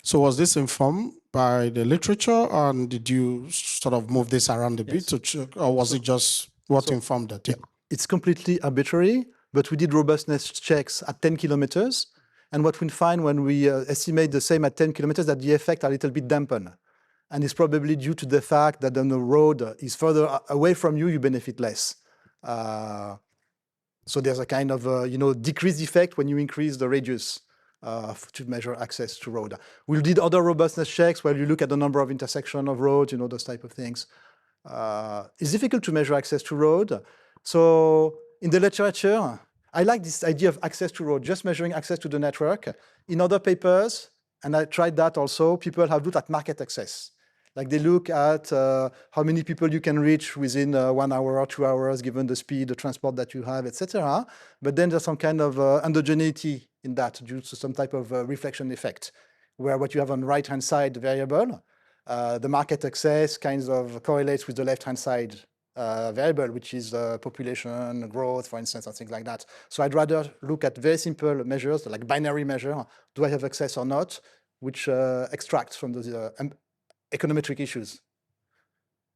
So was this informed by the literature, and did you sort of move this around a bit to check, or was it just what informed that? Yeah. It's completely arbitrary, but we did robustness checks at 10 kilometers. And what we find when we estimate the same at 10 kilometers, that the effect are a little bit dampened. And it's probably due to the fact that when the road is further away from you, you benefit less. So there's a kind of decreased effect when you increase the radius to measure access to road. We did other robustness checks where you look at the number of intersection of roads, those type of things. It's difficult to measure access to road. So in the literature, I like this idea of access to road, just measuring access to the network. In other papers, and I tried that also, people have looked at market access. Like they look at how many people you can reach within 1 hour or 2 hours, given the speed, the transport that you have, etc. But then there's some kind of endogeneity in that due to some type of reflection effect, where what you have on the right-hand side variable, the market access kind of correlates with the left-hand side variable, which is population growth, for instance, and things like that. So I'd rather look at very simple measures, like binary measure, do I have access or not, which extracts from the econometric issues.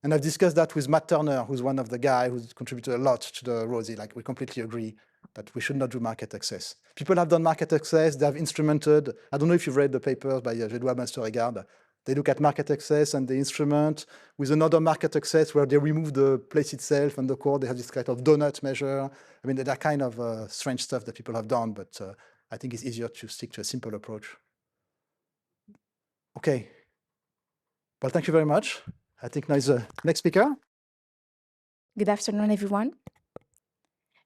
And I've discussed that with Matt Turner, who's one of the guys who's contributed a lot to the ROSI. Like, we completely agree that we should not do market access. People have done market access, they have instrumented. I don't know if you've read the papers by Gédois Master-Regard. They look at market access and the instrument with another market access where they remove the place itself and the core. They have this kind of donut measure. I mean, they're kind of strange stuff that people have done, but I think it's easier to stick to a simple approach. Okay. Well, thank you very much. I think now is the next speaker. Good afternoon, everyone.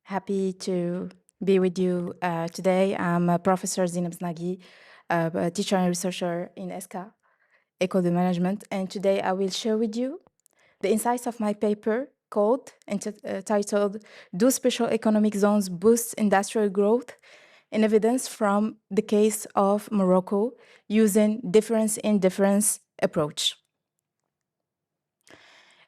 Happy to be with you today. I'm Professor Zineb Znagui, a teacher and researcher in ESCA, École de Management, and today I will share with you the insights of my paper titled Do Special Economic Zones Boost Industrial Growth? And Evidence from the Case of Morocco using difference in difference approach.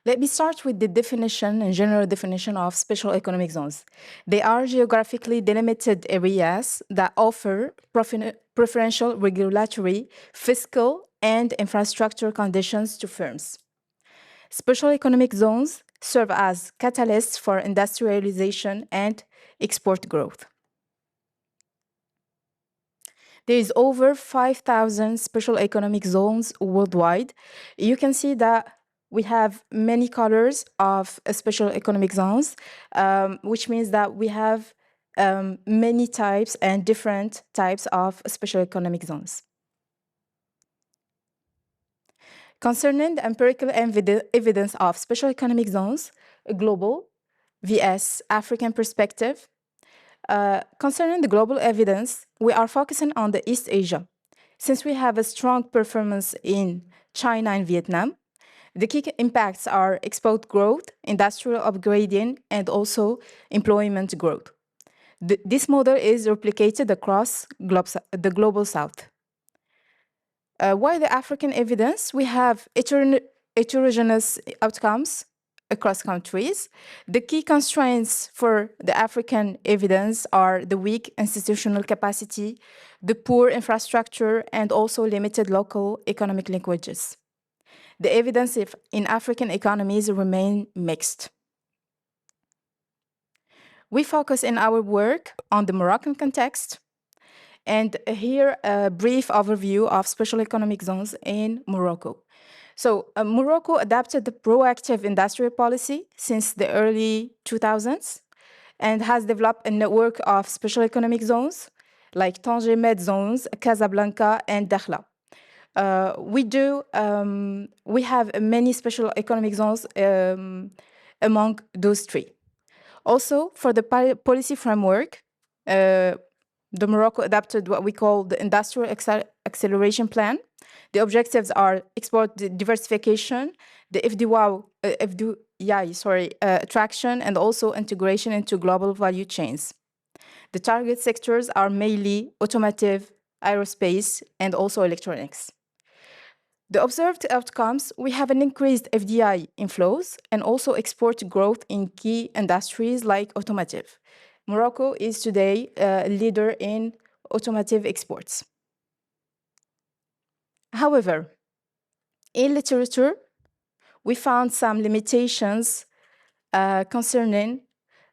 Let me start with the definition and general definition of special economic zones. They are geographically delimited areas that offer preferential regulatory, fiscal, and infrastructure conditions to firms. Special economic zones serve as catalysts for industrialization and export growth. There is over 5,000 special economic zones worldwide. You can see that we have many colors of special economic zones, which means that we have many types and different types of special economic zones. Concerning the empirical evidence of special economic zones, global vs. African perspective, concerning the global evidence, we are focusing on the East Asia. Since we have a strong performance in China and Vietnam, the key impacts are export growth, industrial upgrading, and also employment growth. This model is replicated across the global South. While the African evidence, we have heterogeneous outcomes across countries. The key constraints for the African evidence are the weak institutional capacity, the poor infrastructure, and also limited local economic linkages. The evidence in African economies remain mixed. We focus in our work on the Moroccan context, and here a brief overview of special economic zones in Morocco. So Morocco adopted the proactive industrial policy since the early 2000s and has developed a network of special economic zones like Tanger Med zones, Casablanca, and Dakhla. We have many special economic zones among those three. Also, for the policy framework, the Morocco adopted what we call the Industrial Acceleration Plan. The objectives are export diversification, the FDI attraction, and also integration into global value chains. The target sectors are mainly automotive, aerospace, and also electronics. The observed outcomes, we have an increased FDI inflows and also export growth in key industries like automotive. Morocco is today a leader in automotive exports. However, in literature, we found some limitations concerning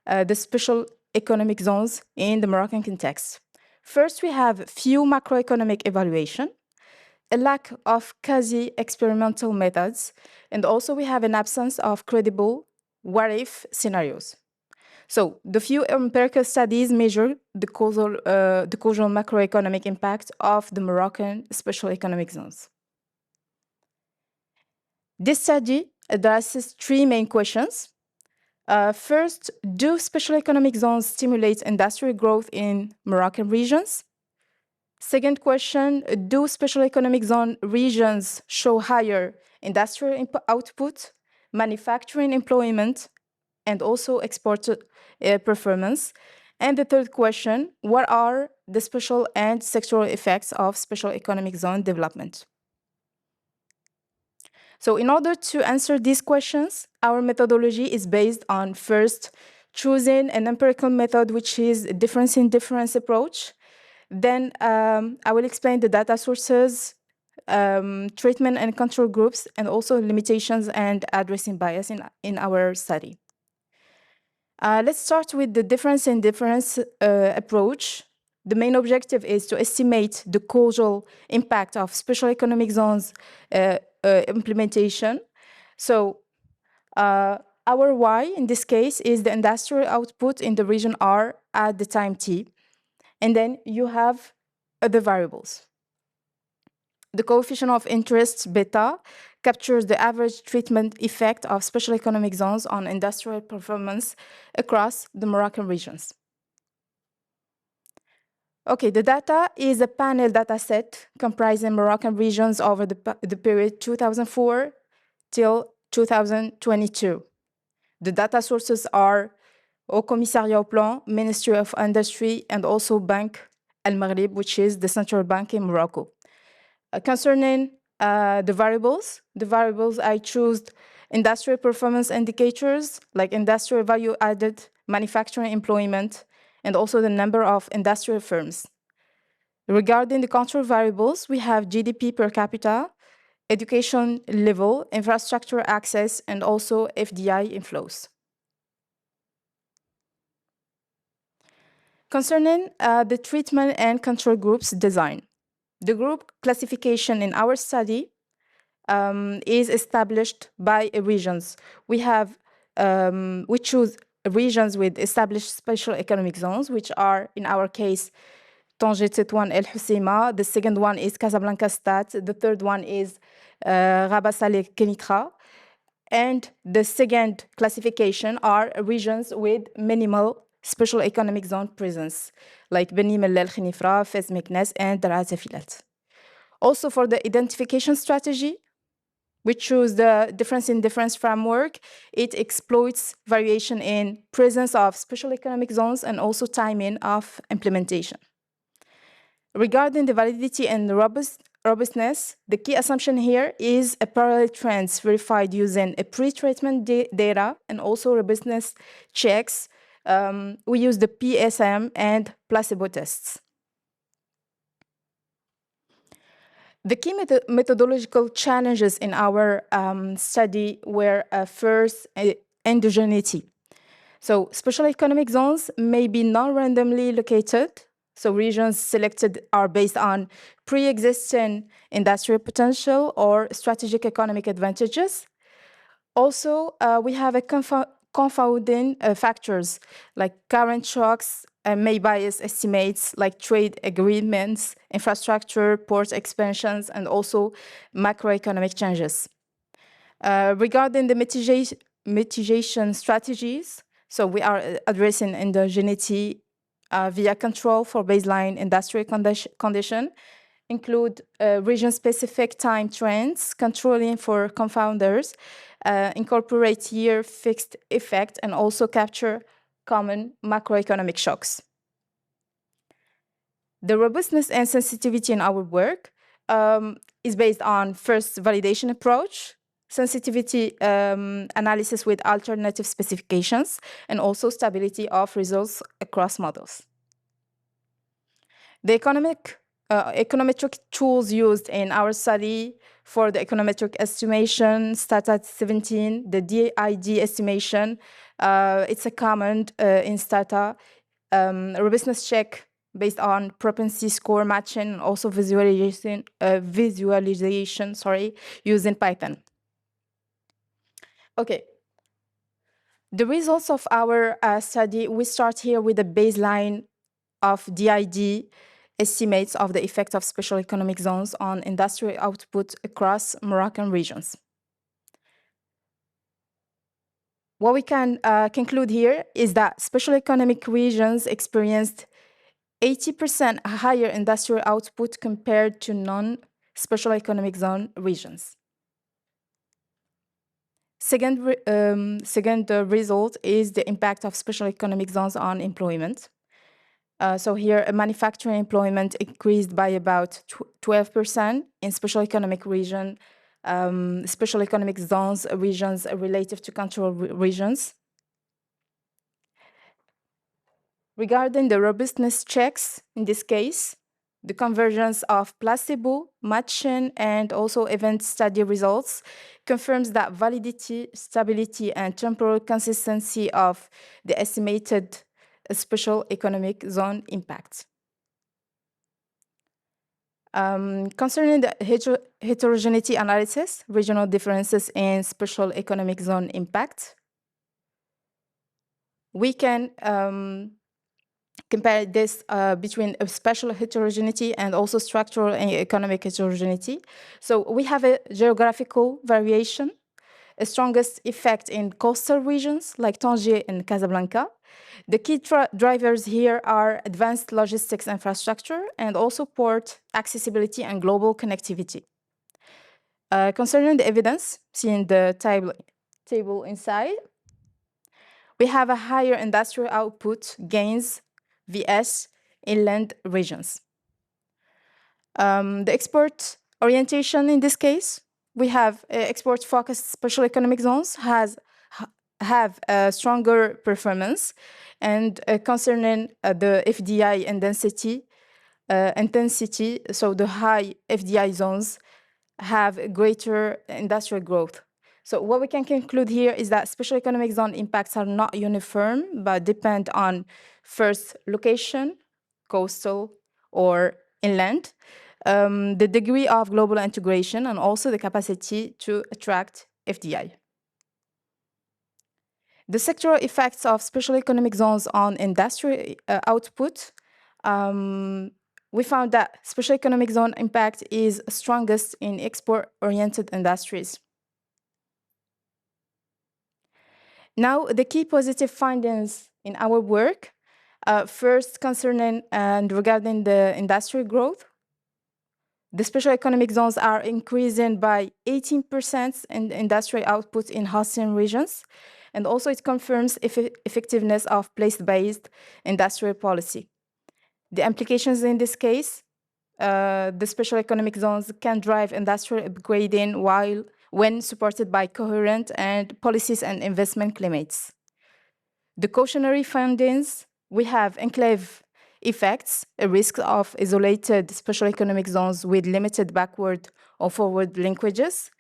the special economic zones in the Moroccan context. First, we have few macroeconomic evaluation, a lack of quasi-experimental methods, and also we have an absence of credible what-if scenarios. So the few empirical studies measure the causal macroeconomic impact of the Moroccan special economic zones. This study addresses three main questions. First, do special economic zones stimulate industrial growth in Moroccan regions? Second question, do special economic zone regions show higher industrial output, manufacturing employment, and also export performance? And the third question, what are the special and sectoral effects of special economic zone development? So in order to answer these questions, our methodology is based on first choosing an empirical method, which is a difference in difference approach. Then I will explain the data sources treatment and control groups, and also limitations and addressing bias in our study. Let's start with the difference in difference approach. The main objective is to estimate the causal impact of special economic zones implementation. So our Y in this case is the industrial output in the region R at the time T. And then you have other variables. The coefficient of interest, beta, captures the average treatment effect of special economic zones on industrial performance across the Moroccan regions. Okay, the data is a panel data set comprising Moroccan regions over the period 2004 till 2022. The data sources are Haut Commissariat au Plan, Ministry of Industry, and also Bank Al Maghrib, which is the central bank in Morocco. Concerning the variables I chose industrial performance indicators like industrial value added, manufacturing employment, and also the number of industrial firms. Regarding the control variables, we have GDP per capita, education level, infrastructure access, and also FDI inflows. Concerning the treatment and control groups design, the group classification in our study is established by regions. We choose regions with established special economic zones, which are, in our case, Tanger Tétouan El Hoceima. The second one is Casablanca Stat. The third one is Rabat Saleh Kenitra. And the second classification are regions with minimal special economic zone presence, like Beni Mellal Khenifra, Fez Meknes, and Darat Filat. Also, for the identification strategy, we choose the difference in difference framework. It exploits variation in presence of special economic zones and also timing of implementation. Regarding the validity and robustness, the key assumption here is a parallel trends verified using a pre-treatment data and also robustness checks. We use the PSM and placebo tests. The key methodological challenges in our study were first, endogeneity. So special economic zones may be non-randomly located. So regions selected are based on pre-existing industrial potential or strategic economic advantages. Also, we have a confounding factors like current shocks, may bias estimates like trade agreements, infrastructure, port expansions, and also macroeconomic changes. Regarding the mitigation strategies, so we are addressing endogeneity via control for baseline industrial condition, include region-specific time trends, controlling for confounders, incorporate year fixed effect, and also capture common macroeconomic shocks. The robustness and sensitivity in our work is based on first validation approach, sensitivity analysis with alternative specifications, and also stability of results across models. The econometric tools used in our study for the econometric estimation start at 17, the DID estimation. It's a command in Stata, robustness check based on propensity score matching, and also visualization using Python. Okay. The results of our study, we start here with a baseline of DID estimates of the effect of special economic zones on industrial output across Moroccan regions. What we can conclude here is that special economic regions experienced 80% higher industrial output compared to non-special economic zone regions. Second result is the impact of special economic zones on employment. So here, manufacturing employment increased by about 12% in special economic region, special economic zones regions relative to control regions. Regarding the robustness checks, in this case, The convergence of placebo, matching, and also event study results confirms that validity, stability, and temporal consistency of the estimated special economic zone impact. Concerning the heterogeneity analysis, regional differences in special economic zone impact, we can compare this between a spatial heterogeneity and also structural and economic heterogeneity. So we have a geographical variation, a strongest effect in coastal regions like Tangier and Casablanca. The key drivers here are advanced logistics infrastructure and also port accessibility and global connectivity. Concerning the evidence, seen in the table inside, we have a higher industrial output gains vs inland regions. The export orientation in this case, we have export-focused special economic zones have a stronger performance, and concerning the FDI and intensity, so the high FDI zones have greater industrial growth. So what we can conclude here is that special economic zone impacts are not uniform, but depend on first location, coastal or inland, the degree of global integration, and also the capacity to attract FDI. The sectoral effects of special economic zones on industrial output, we found that special economic zone impact is strongest in export-oriented industries. Now, the key positive findings in our work, first concerning and regarding the industrial growth, the special economic zones are increasing by 18% in industrial output in hosting regions, and also it confirms effectiveness of place-based industrial policy. The implications in this case, the special economic zones can drive industrial upgrading when supported by coherent and policies and investment climates. The cautionary findings, we have enclave effects, a risk of isolated special economic zones with limited backward or forward linkages.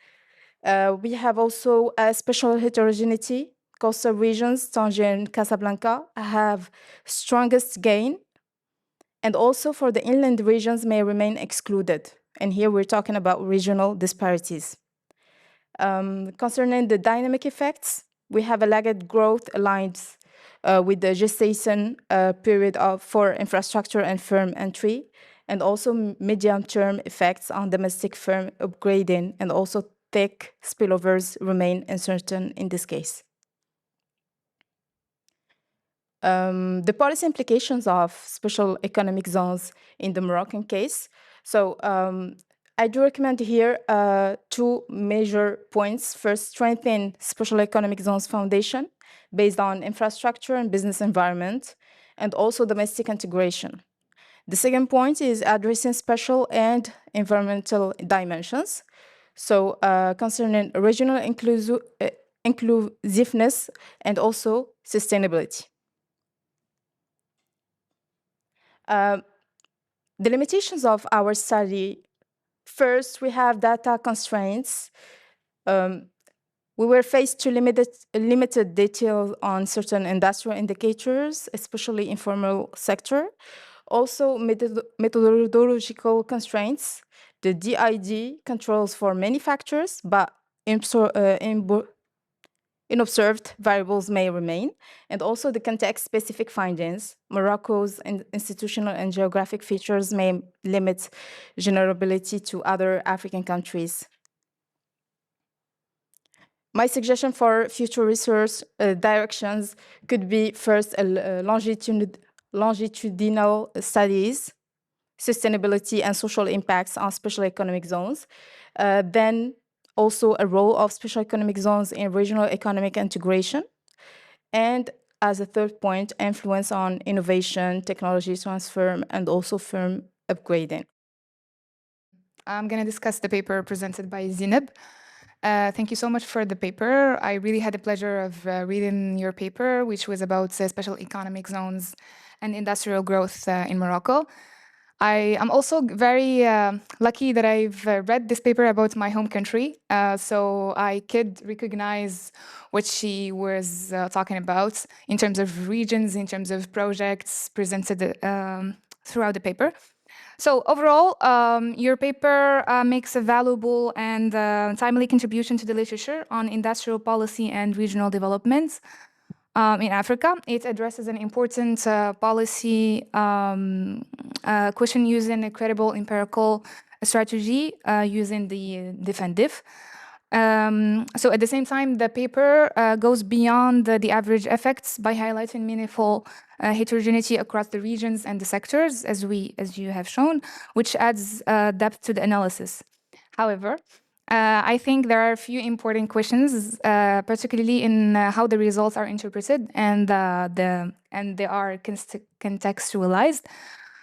We have also a special heterogeneity. Coastal regions, Tangier and Casablanca, have strongest gain, and also for the inland regions may remain excluded. And here we're talking about regional disparities. Concerning the dynamic effects, we have a lagged growth aligned with the gestation period for infrastructure and firm entry, and also medium-term effects on domestic firm upgrading, and also tech spillovers remain uncertain in this case. The policy implications of special economic zones in the Moroccan case. So I do recommend here two major points. First, strengthen special economic zones foundation based on infrastructure and business environment, and also domestic integration. The second point is addressing special and environmental dimensions. So concerning regional inclusiveness and also sustainability. The limitations of our study, first, we have data constraints. We were faced to limited detail on certain industrial indicators, especially informal sector. Also, methodological constraints. The DID controls for many factors, but unobserved variables may remain, and also the context-specific findings. Morocco's institutional and geographic features may limit generability to other African countries. My suggestion for future research directions could be first longitudinal studies, sustainability and social impacts on special economic zones, then also a role of special economic zones in regional economic integration, and as a third point, influence on innovation, technology transfer, and also firm upgrading. I'm going to discuss the paper presented by Zineb. Thank you so much for the paper. I really had the pleasure of reading your paper, which was about special economic zones and industrial growth in Morocco. I am also very lucky that I've read this paper about my home country, so I could recognize what she was talking about in terms of regions, in terms of projects presented throughout the paper. So overall, your paper makes a valuable and timely contribution to the literature on industrial policy and regional development in Africa. It addresses an important policy question using a credible empirical strategy using the defensive. So at the same time, the paper goes beyond the average effects by highlighting meaningful heterogeneity across the regions and the sectors, as you have shown, which adds depth to the analysis. However, I think there are a few important questions, particularly in how the results are interpreted and they are contextualized.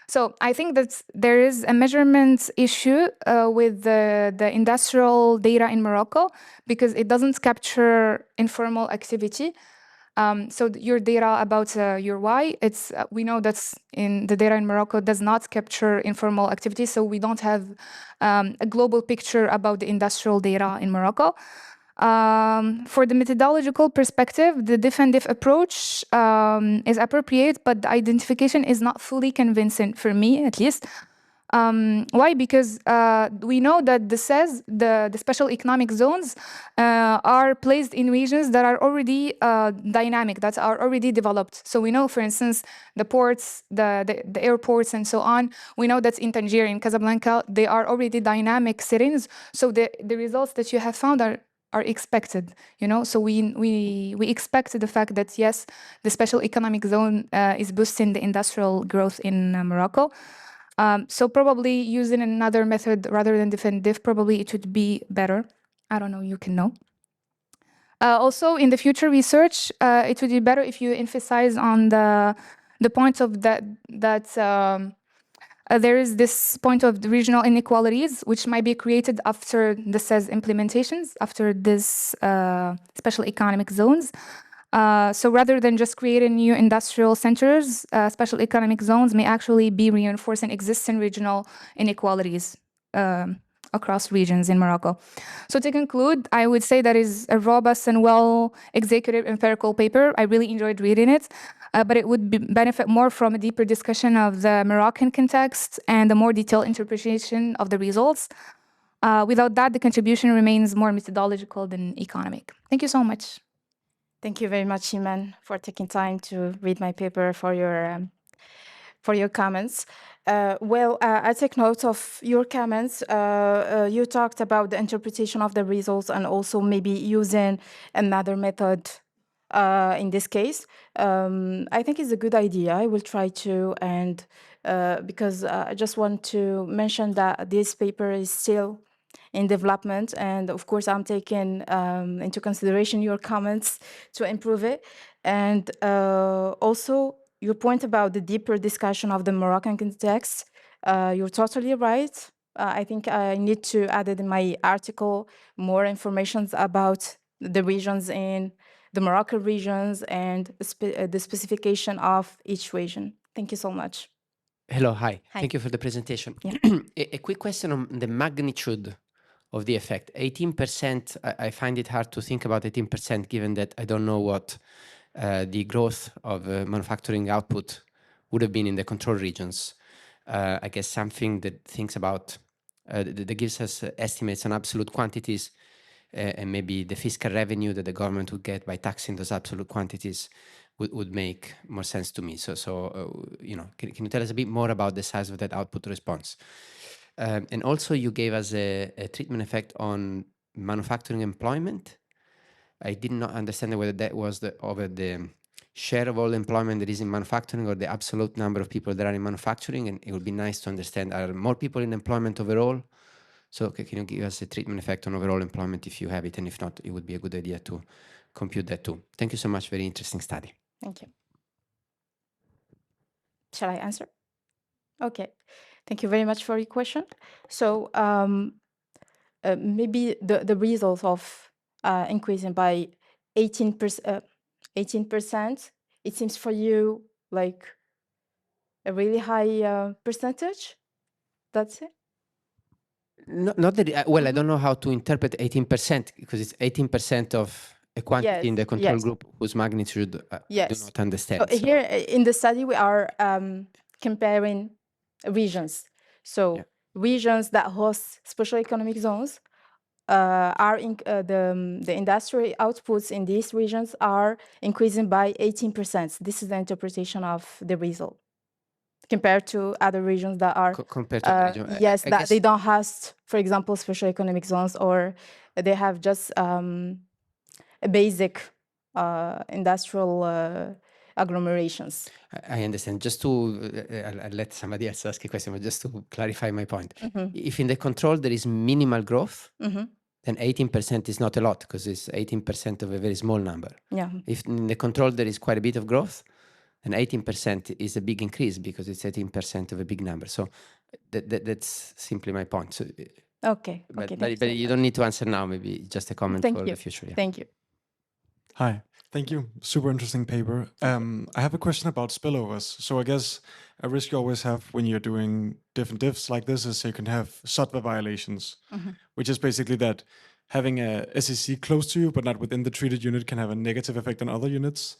So I think that there is a measurement issue with the industrial data in Morocco because it doesn't capture informal activity. So your data about your why, we know that in the data in Morocco does not capture informal activity, so we don't have a global picture about the industrial data in Morocco. For the methodological perspective, the defensive approach is appropriate, but the identification is not fully convincing for me, at least. Why? Because we know that the CES, the special economic zones, are placed in regions that are already dynamic, that are already developed. So we know, for instance, the ports, the airports, and so on. We know that in Tangier, in Casablanca, they are already dynamic settings. So the results that you have found are expected, so we expect the fact that yes, the special economic zone is boosting the industrial growth in Morocco. So probably using another method rather than defensive, probably it would be better. I don't know, you can know. Also, in the future research, it would be better if you emphasize on the point of that there is this point of the regional inequalities, which might be created after the CES implementations, after this special economic zones. So rather than just creating new industrial centers, special economic zones may actually be reinforcing existing regional inequalities across regions in Morocco. So to conclude, I would say that is a robust and well-executed empirical paper. I really enjoyed reading it, but it would benefit more from a deeper discussion of the Moroccan context and a more detailed interpretation of the results. Without that, the contribution remains more methodological than economic. Thank you so much. Thank you very much, Imane, for taking time to read my paper, for your comments. I take note of your comments. You talked about the interpretation of the results and also maybe using another method in this case. I think it's a good idea. I will try to, and because I just want to mention that this paper is still in development, and of course I'm taking into consideration your comments to improve it. And also your point about the deeper discussion of the Moroccan context, you're totally right. I think I need to add it in my article more information about the regions in the Moroccan regions and the specification of each region. Thank you so much. Hello, hi. Hi. Thank you for the presentation. Yeah. A quick question on the magnitude of the effect. 18%, I find it hard to think about 18% given that I don't know what the growth of manufacturing output would have been in the control regions. I guess something that thinks about, that gives us estimates on absolute quantities and maybe the fiscal revenue that the government would get by taxing those absolute quantities would make more sense to me. Can you tell us a bit more about the size of that output response? And also you gave us a treatment effect on manufacturing employment. I did not understand whether that was over the share of all employment that is in manufacturing or the absolute number of people that are in manufacturing. And it would be nice to understand, are more people in employment overall? So can you give us a treatment effect on overall employment if you have it? And if not, it would be a good idea to compute that too. Thank you so much. Very interesting study. Thank you. Shall I answer? Okay. Thank you very much for your question. So maybe the result of increasing by 18%, it seems for you like a really high percentage. That's it. Not that, well, I don't know how to interpret 18% because it's 18% of a quantity in the Yes, control yes. group whose magnitude I do Yes. not understand. So here in the study, we are comparing regions. So Yeah. regions that host special economic zones are the industrial outputs in these regions are increasing by 18%. This is the interpretation of the result compared to other regions that are Compared to other region, yes, I that guess they don't host, for example, special economic zones, or they have just a basic industrial agglomerations. I understand. Just to, I'll let somebody else ask a question, but just to clarify my point. If in the control there is minimal growth, then 18% is not a lot because it's 18% of a very small number. Yeah. If in the control there is quite a bit of growth, then 18% is a big increase because it's 18% of a big number. So that's simply my point. So, Okay. but, Okay. but, but you don't need to answer now. Maybe just a comment Thank for you. the future. Yeah. Thank you. Hi, thank you. Super interesting paper. I have a question about spillovers. So I guess a risk you always have when you're doing different diffs like this is you can have SOTVA violations, which is basically that having a SEC close to you but not within the treated unit can have a negative effect on other units.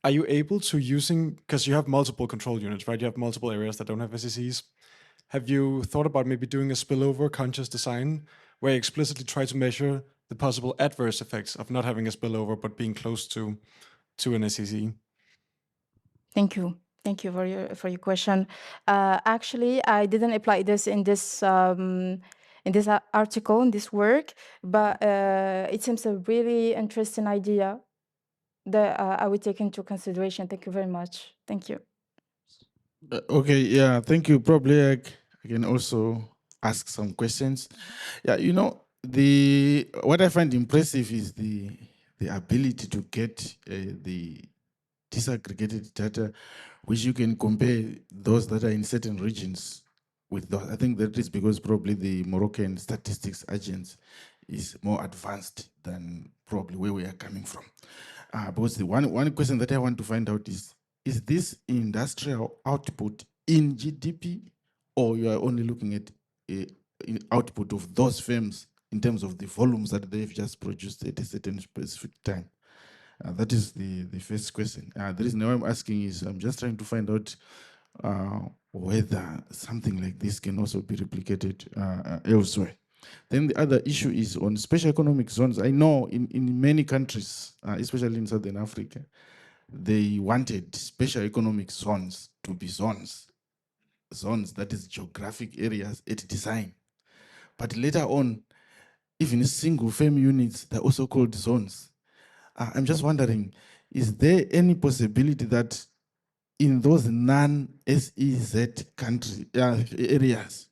Are you able to because you have multiple control units, right? You have multiple areas that don't have SECs. Have you thought about maybe doing a spillover conscious design where you explicitly try to measure the possible adverse effects of not having a spillover but being close to an SEC? Thank you. Thank you for your question. Actually, I didn't apply this in this article, in this work, but it seems a really interesting idea that I would take into consideration. Thank you very much. Thank you. Okay, yeah, thank you. Probably I can also ask some questions. Yeah, what I find impressive is the ability to get the disaggregated data, which you can compare those that are in certain regions with those. I think that is because probably the Moroccan statistics agents is more advanced than probably where we are coming from. Because the one question that I want to find out is this industrial output in GDP, or you are only looking at in output of those firms in terms of the volumes that they've just produced at a certain specific time? That is the first question. The reason why I'm asking is I'm just trying to find out whether something like this can also be replicated elsewhere. Then the other issue is on special economic zones. I know in many countries, especially in Southern Africa, they wanted special economic zones to be zones that is geographic areas at design. But later on, even single frame units, they're also called zones. I'm just wondering, is there any possibility that in those non-SEZ country areas,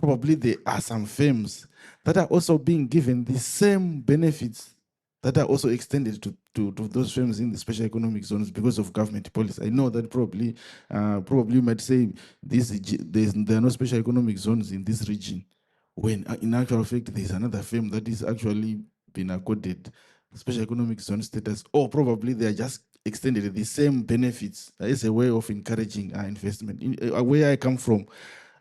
probably there are some firms that are also being given the same benefits that are also extended to those firms in the special economic zones because of government policy? I know that probably you might say there are no special economic zones in this region, when in actual fact there's another firm that is actually been accorded special economic zone status, or probably they are just extended the same benefits as a way of encouraging investment. Where I come from,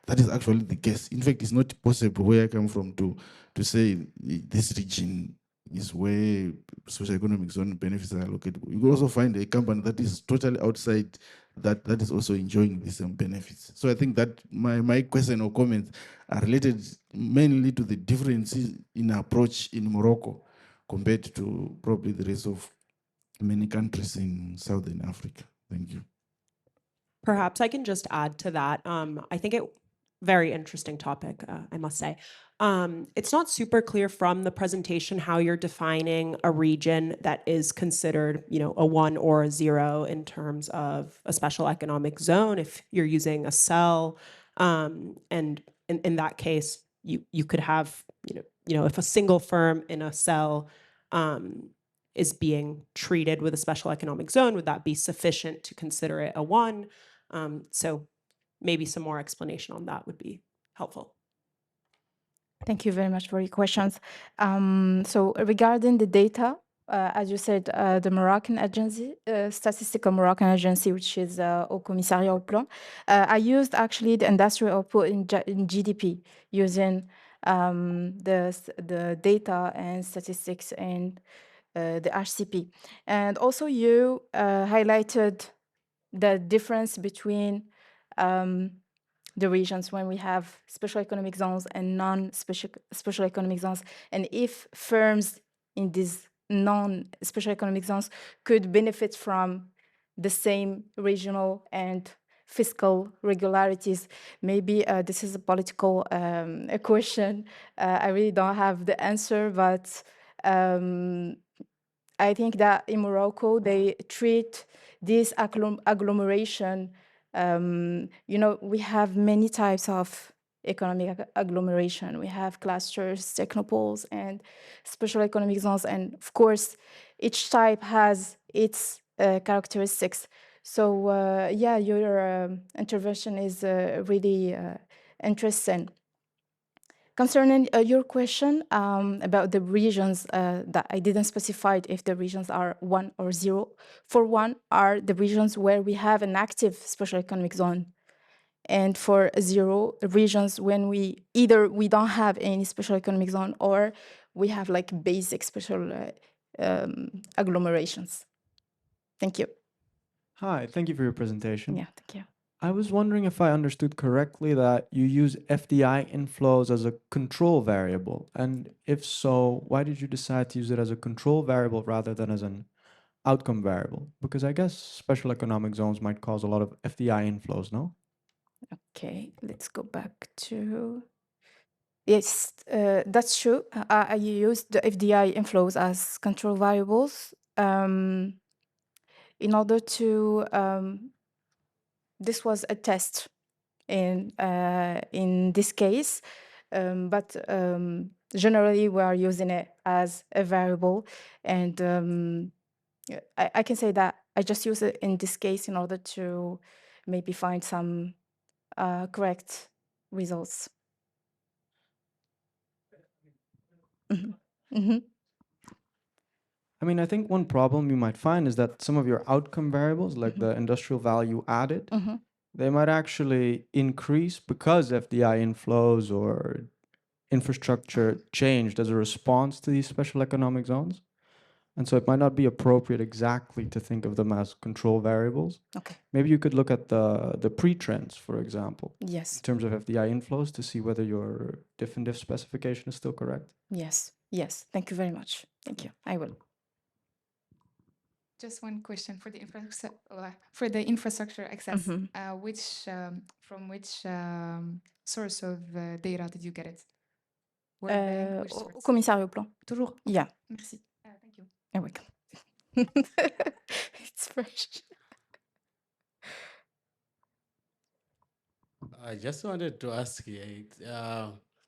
that is actually the case. In fact, it's not possible where I come from to say this region is where social economic zone benefits are located. You can also find a company that is totally outside that is also enjoying the same benefits. So I think that my question or comments are related mainly to the differences in approach in Morocco compared to probably the rest of many countries in Southern Africa. Thank you. Perhaps I can just add to that. I think very interesting topic, I must say. It's not super clear from the presentation how you're defining a region that is considered, a 1 or a 0 in terms of a special economic zone. If you're using a cell, and in that case, you could have, if a single firm in a cell is being treated with a special economic zone, would that be sufficient to consider it a 1? So maybe some more explanation on that would be helpful. Thank you very much for your questions. So regarding the data As you said, the Moroccan agency, statistical Moroccan agency, which is Au Commissariat au Plan. I used actually the industrial output in GDP using the data and statistics and the HCP. And also you highlighted the difference between the regions when we have special economic zones and non-special economic zones, and if firms in these non-special economic zones could benefit from the same regional and fiscal regularities. Maybe this is a political a question. I really don't have the answer, but I think that in Morocco, they treat this agglomeration. We have many types of economic agglomeration. We have clusters, technopoles, and special economic zones. And of course, each type has its characteristics. So yeah, your intervention is really interesting. Concerning your question about the regions that I didn't specify if the regions are 1 or 0. For 1 are the regions where we have an active special economic zone. And for 0, regions when we don't have any special economic zone or we have like basic special agglomerations. Thank you. Hi, thank you for your presentation. Yeah, thank you. I was wondering if I understood correctly that you use FDI inflows as a control variable. And if so, why did you decide to use it as a control variable rather than as an outcome variable? Because I guess special economic zones might cause a lot of FDI inflows, no? Okay, let's go back to... Yes, that's true. I used the FDI inflows as control variables in order to... this was a test in this case, but generally we are using it as a variable. And I can say that I just use it in this case in order to maybe find some correct results. I mean, I think one problem you might find is that some of your outcome variables, like the industrial value added, they might actually increase because FDI inflows or infrastructure changed as a response to these special economic zones. And so it might not be appropriate exactly to think of them as control variables. Okay. Maybe you could look at the pre-trends, for example, Yes. in terms of FDI inflows to see whether your diff and diff specification is still correct. Yes, yes. Thank you very much. Thank you. I will. Just one question for the infrastructure access. From which source of data did you get it? World Bank, which Au source? Commissariat au Plan. Toujours. Yeah. Merci. Thank you. You're welcome. It's fresh. I just wanted to ask you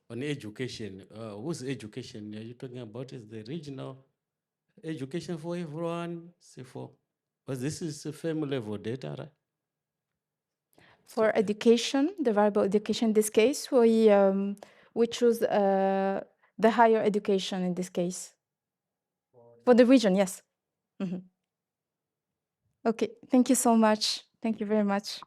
on education. Whose education are you talking about? Is the regional education for everyone? Because this is a family level data, right? For education, the variable education in this case, we choose the higher education in this case. For the region, yes. Okay, thank you so much. Thank you very much.